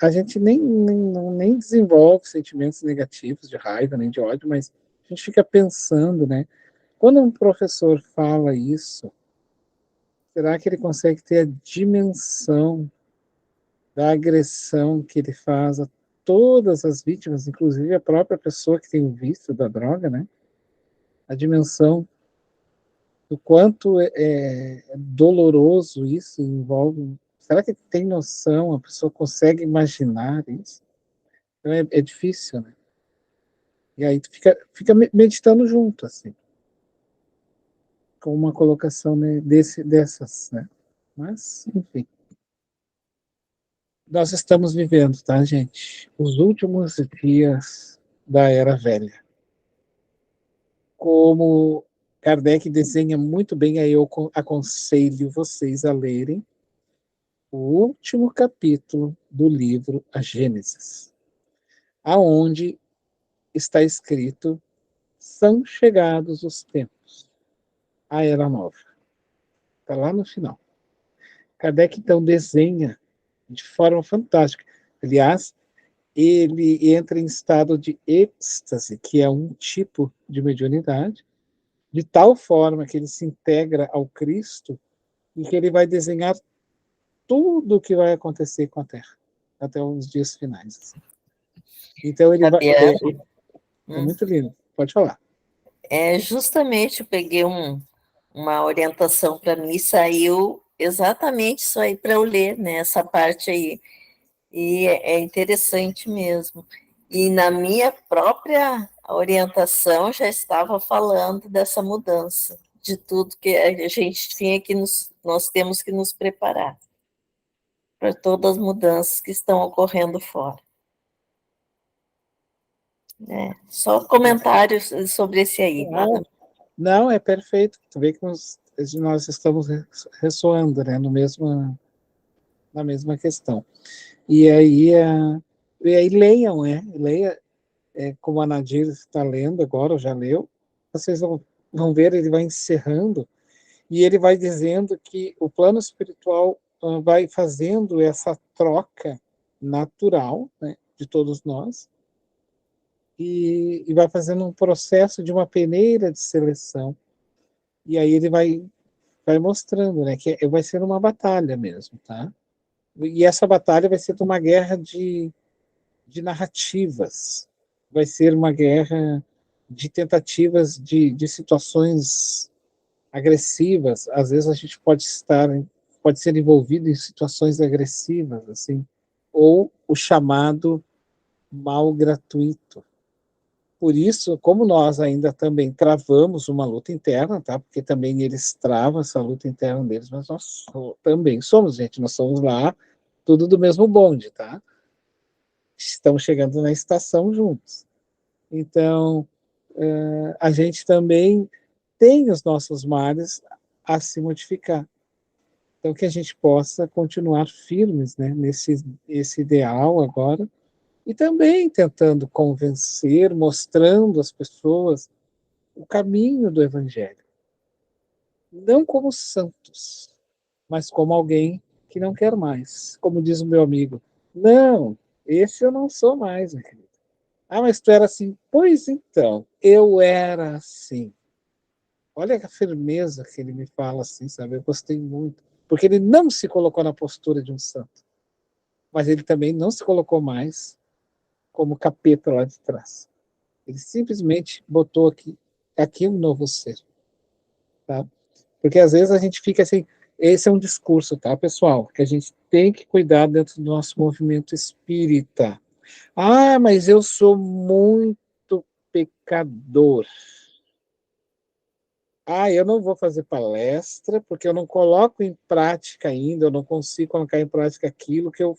D: a gente nem desenvolve sentimentos negativos de raiva nem de ódio, mas a gente fica pensando, né? Quando um professor fala isso, será que ele consegue ter a dimensão da agressão que ele faz a todas as vítimas, inclusive a própria pessoa que tem o vício da droga, né? A dimensão do quanto é doloroso isso envolve. Será que tem noção? A pessoa consegue imaginar isso? Então é difícil, né? E aí tu fica meditando junto, assim, com uma colocação, né, dessas, né? Mas, enfim. Nós estamos vivendo, tá, gente? Os últimos dias da Era Velha. Como Kardec desenha muito bem, aí eu aconselho vocês a lerem o último capítulo do livro A Gênesis, aonde está escrito: são chegados os tempos, a Era Nova. Está lá no final. Kardec, então, desenha de forma fantástica. Aliás, ele entra em estado de êxtase, que é um tipo de mediunidade, de tal forma que ele se integra ao Cristo e que ele vai desenhar tudo o que vai acontecer com a Terra até os dias finais. Assim. Então ele vai, é muito lindo. Pode falar.
I: Justamente eu peguei uma orientação para mim, saiu exatamente isso aí para eu ler, né, essa parte aí. E é interessante mesmo. E na minha própria orientação já estava falando dessa mudança, de tudo que a gente tinha que nós temos que nos preparar para todas as mudanças que estão ocorrendo fora. Só comentários sobre esse aí.
D: Não, é perfeito. Tu vê que nós estamos ressoando, né, na mesma questão. E aí leiam, né? Leia, como a Nadir está lendo agora, já leu. Vocês vão ver, ele vai encerrando e ele vai dizendo que o plano espiritual vai fazendo essa troca natural, né, de todos nós, e vai fazendo um processo de uma peneira de seleção. E aí ele vai mostrando, né, que vai ser uma batalha mesmo, tá? E essa batalha vai ser uma guerra de narrativas, vai ser uma guerra de tentativas de situações agressivas. Às vezes a gente pode ser envolvido em situações agressivas, assim, ou o chamado mal gratuito. Por isso, como nós ainda também travamos uma luta interna, tá? Porque também eles travam essa luta interna deles, mas nós também somos, gente, nós somos lá, tudo do mesmo bonde, tá? Estamos chegando na estação juntos. Então, a gente também tem os nossos males a se modificar. Então, que a gente possa continuar firmes, né, esse ideal agora, e também tentando convencer, mostrando às pessoas o caminho do Evangelho. Não como santos, mas como alguém que não quer mais. Como diz o meu amigo, não, esse eu não sou mais, meu querido. Ah, mas tu era assim? Pois então, eu era assim. Olha a firmeza que ele me fala assim, sabe? Eu gostei muito. Porque ele não se colocou na postura de um santo. Mas ele também não se colocou mais como capeta lá de trás. Ele simplesmente botou aqui um novo ser. Tá? Porque às vezes a gente fica assim, esse é um discurso, tá, pessoal? Que a gente tem que cuidar dentro do nosso movimento espírita. Ah, mas eu sou muito pecador. Ah, eu não vou fazer palestra porque eu não coloco em prática ainda, eu não consigo colocar em prática aquilo que eu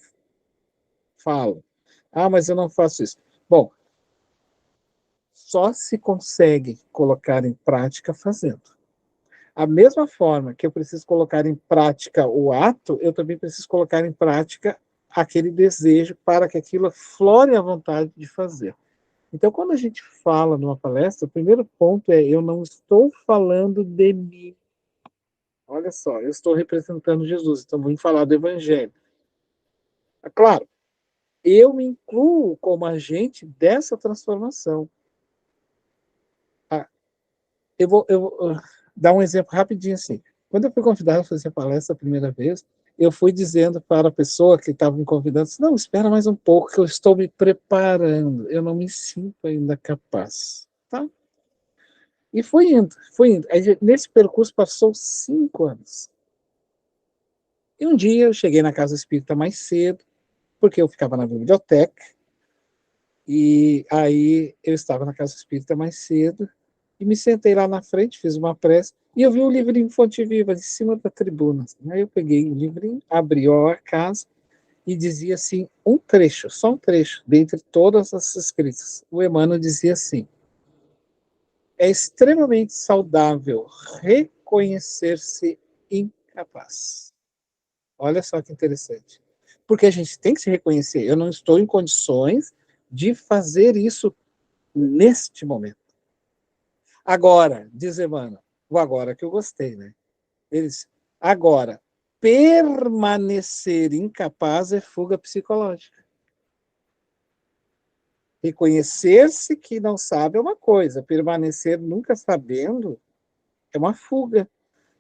D: falo. Ah, mas eu não faço isso. Bom, só se consegue colocar em prática fazendo. A mesma forma que eu preciso colocar em prática o ato, eu também preciso colocar em prática aquele desejo para que aquilo flore a vontade de fazer. Então, quando a gente fala numa palestra, o primeiro ponto é: eu não estou falando de mim. Olha só, eu estou representando Jesus, então vamos falar do Evangelho. É claro, eu me incluo como agente dessa transformação. Eu vou dar um exemplo rapidinho assim. Quando eu fui convidado a fazer a palestra a primeira vez, eu fui dizendo para a pessoa que estava me convidando: não, espera mais um pouco, que eu estou me preparando, eu não me sinto ainda capaz. Tá? E fui indo, fui indo. Aí, nesse percurso passou 5 anos. E um dia eu cheguei na casa espírita mais cedo, porque eu ficava na biblioteca, e aí eu estava na casa espírita mais cedo, e me sentei lá na frente, fiz uma prece, e eu vi um livrinho Fonte Viva de cima da tribuna. Aí eu peguei o livrinho, abri a casa, e dizia assim, um trecho, só um trecho, dentre todas as escritas. O Emmanuel dizia assim: é extremamente saudável reconhecer-se incapaz. Olha só que interessante. Porque a gente tem que se reconhecer. Eu não estou em condições de fazer isso neste momento. Agora, diz Emmanuel, o agora que eu gostei, né? Eles, agora, permanecer incapaz é fuga psicológica. Reconhecer-se que não sabe é uma coisa, permanecer nunca sabendo é uma fuga.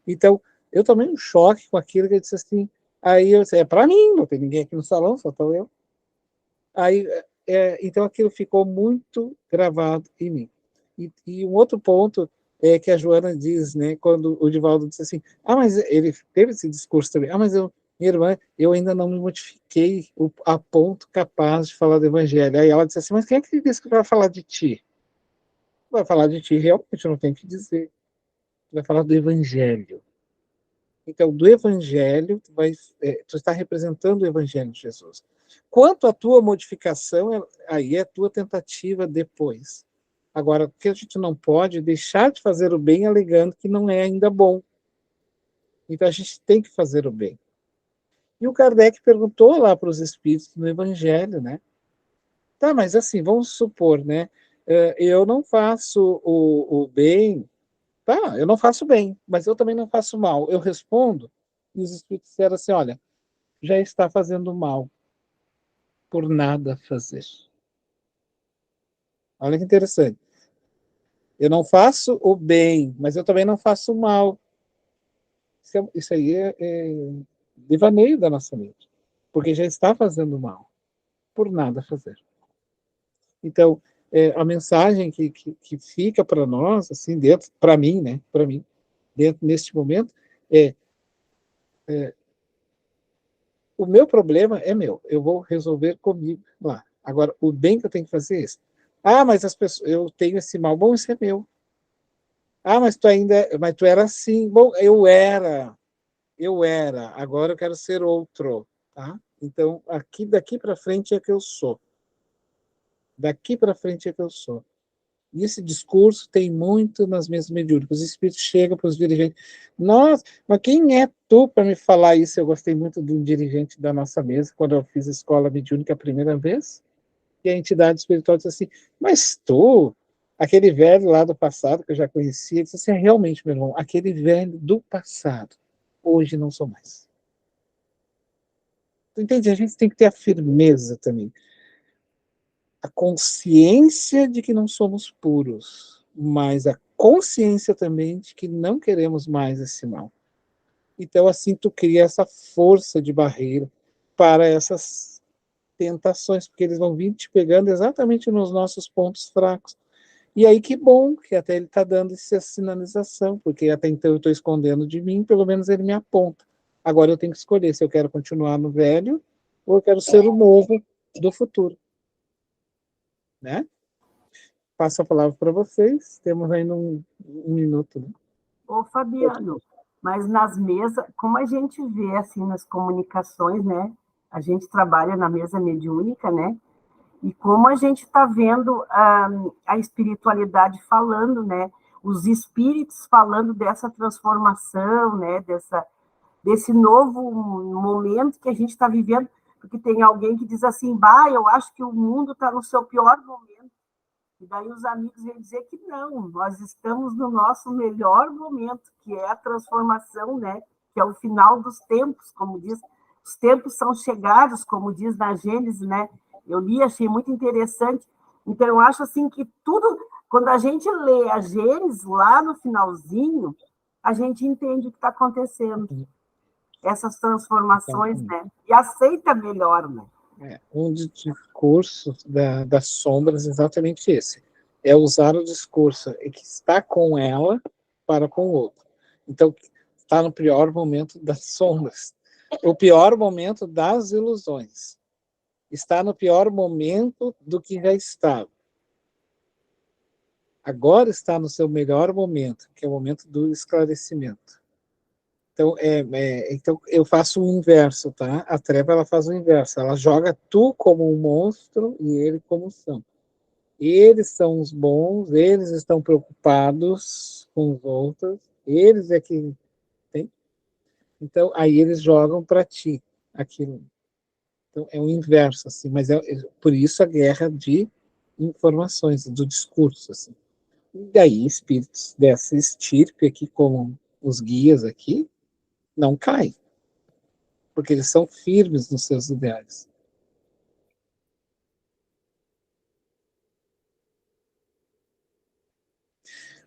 D: Então, eu tomei um choque com aquilo que eu disse assim. Aí eu disse: é para mim, não tem ninguém aqui no salão, só estou eu. Aí, então aquilo ficou muito gravado em mim. E um outro ponto é que a Joana diz, né, quando o Divaldo disse assim: mas ele teve esse discurso também: mas minha irmã, eu ainda não me modifiquei a ponto capaz de falar do Evangelho. Aí ela disse assim: mas quem é que disse que vai falar de ti? Vai falar de ti, realmente, não tem que dizer. Vai falar do Evangelho. Então, do Evangelho, tu está representando o Evangelho de Jesus. Quanto à tua modificação, aí é a tua tentativa depois. Agora, o que a gente não pode deixar de fazer o bem alegando que não é ainda bom. Então, a gente tem que fazer o bem. E o Kardec perguntou lá para os espíritos no Evangelho, né? Tá, mas assim, vamos supor, né? Eu não faço o bem. Tá, eu não faço bem, mas eu também não faço mal. Eu respondo, e os espíritos disseram assim: olha, já está fazendo mal por nada fazer. Olha que interessante. Eu não faço o bem, mas eu também não faço o mal. Isso aí é devaneio da nossa mente, porque já está fazendo mal por nada fazer. Então, a mensagem que fica para nós, assim, dentro, para mim, né, para mim, dentro neste momento, o meu problema é meu, eu vou resolver comigo lá. Agora, o bem que eu tenho que fazer é esse. Mas as pessoas, eu tenho esse mal, bom, isso é meu. Mas tu era assim, bom, eu era, agora eu quero ser outro, tá? Então, daqui para frente é que eu sou. Daqui para frente é que eu sou. E esse discurso tem muito nas mesas mediúnicas. Os espíritos chegam para os dirigentes: nossa, mas quem é tu para me falar isso? Eu gostei muito de um dirigente da nossa mesa, quando eu fiz a escola mediúnica a primeira vez, e a entidade espiritual disse assim: mas tu, aquele velho lá do passado, que eu já conhecia, disse assim: realmente, meu irmão, aquele velho do passado, hoje não sou mais. Tu entende? A gente tem que ter a firmeza também. A consciência de que não somos puros, mas a consciência também de que não queremos mais esse mal. Então, assim, tu cria essa força de barreira para essas tentações, porque eles vão vir te pegando exatamente nos nossos pontos fracos. E aí que bom que até ele está dando essa sinalização, porque até então eu estou escondendo de mim, pelo menos ele me aponta. Agora eu tenho que escolher se eu quero continuar no velho ou eu quero ser o novo do futuro. Né? Passo a palavra para vocês. Temos ainda um minuto. Né?
H: Ô, Fabiano, mas nas mesas, como a gente vê assim nas comunicações, né? A gente trabalha na mesa mediúnica, né? E como a gente está vendo a espiritualidade falando, né? Os espíritos falando dessa transformação, né? Desse novo momento que a gente está vivendo, porque tem alguém que diz assim, eu acho que o mundo está no seu pior momento. E daí os amigos vêm dizer que não, nós estamos no nosso melhor momento, que é a transformação, né? Que é o final dos tempos, como diz, os tempos são chegados, como diz na Gênesis, né? Eu li, achei muito interessante. Então, eu acho assim que tudo, quando a gente lê a Gênesis, lá no finalzinho, a gente entende o que está acontecendo. Essas transformações, né? E aceita melhor, né?
D: Um dos discursos das sombras é exatamente esse. É usar o discurso que está com ela para com o outro. Então, está no pior momento das sombras. O pior momento das ilusões. Está no pior momento do que já estava. Agora está no seu melhor momento, que é o momento do esclarecimento. Então, então eu faço o inverso, tá? A treva, ela faz o inverso. Ela joga tu como um monstro e ele como são. Eles são os bons, eles estão preocupados com os outros, eles é que tem. Então, aí eles jogam para ti aquilo. Então, é o inverso, assim. Mas por isso a guerra de informações, do discurso, assim. E daí, espíritos dessa estirpe aqui, como os guias aqui, não caem, porque eles são firmes nos seus ideais.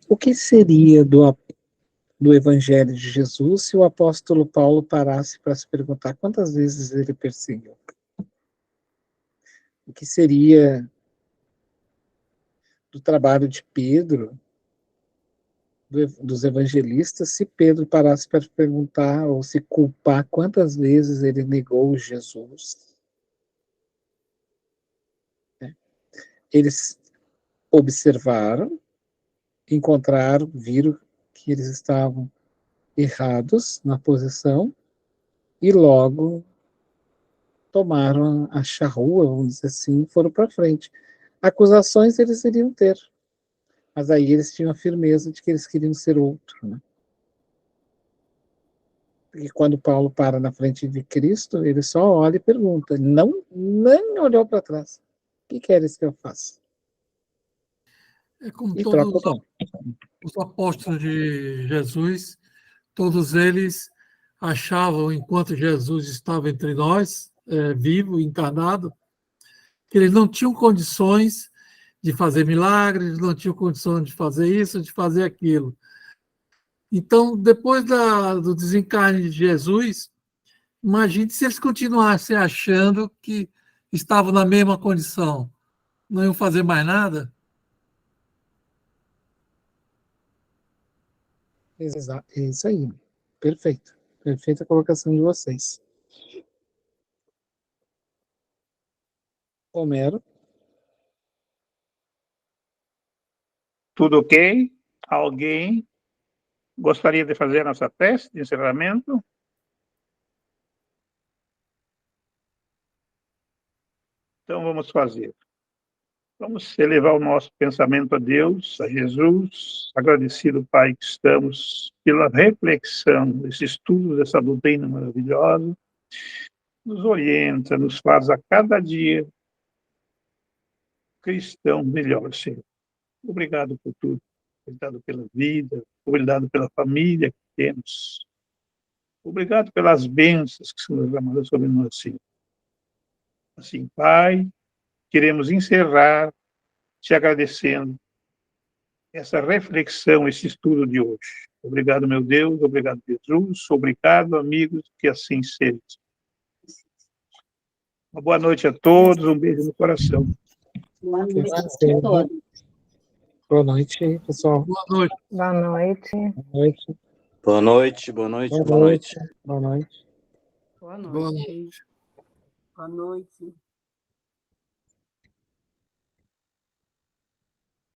D: O que seria do Evangelho de Jesus se o apóstolo Paulo parasse para se perguntar quantas vezes ele perseguiu? O que seria do trabalho de Pedro, dos evangelistas, se Pedro parasse para perguntar ou se culpar quantas vezes ele negou Jesus? Eles observaram, encontraram, viram que eles estavam errados na posição e logo tomaram a charrua, vamos dizer assim, e foram para frente. Acusações eles iriam ter, mas aí eles tinham a firmeza de que eles queriam ser outro, né? Porque quando Paulo para na frente de Cristo, ele só olha e pergunta, nem olhou para trás. O que queres que eu faça?
E: É como
D: E
E: todos
D: troca
E: os apóstolos de Jesus, todos eles achavam, enquanto Jesus estava entre nós, vivo, encarnado, que eles não tinham condições de fazer milagres, não tinham condições de fazer isso, de fazer aquilo. Então, depois do desencarne de Jesus, imagine se eles continuassem achando que estavam na mesma condição, não iam fazer mais nada.
D: É isso aí. Perfeito. Perfeita a colocação de vocês. Homero.
A: Tudo ok? Alguém gostaria de fazer a nossa prece de encerramento? Então vamos fazer. Vamos elevar o nosso pensamento a Deus, a Jesus, agradecido, Pai, que estamos pela reflexão, desse estudo dessa doutrina maravilhosa, nos orienta, nos faz a cada dia cristão melhor, Senhor. Obrigado por tudo, obrigado pela vida, obrigado pela família que temos, obrigado pelas bênçãos que são derramadas sobre nós, Senhor. Assim, Pai, queremos encerrar te agradecendo essa reflexão, esse estudo de hoje. Obrigado, meu Deus, obrigado, Jesus, obrigado, amigos, que assim seja. Uma boa noite a todos, um beijo no coração.
H: Boa noite a todos.
D: Boa noite, pessoal.
E: Boa noite.
G: Boa noite.
D: Boa noite.
B: Boa noite, boa noite,
D: Boa
B: boa noite.
D: noite. Boa noite.
C: Boa
E: Boa
C: noite.
E: noite.
H: Boa noite.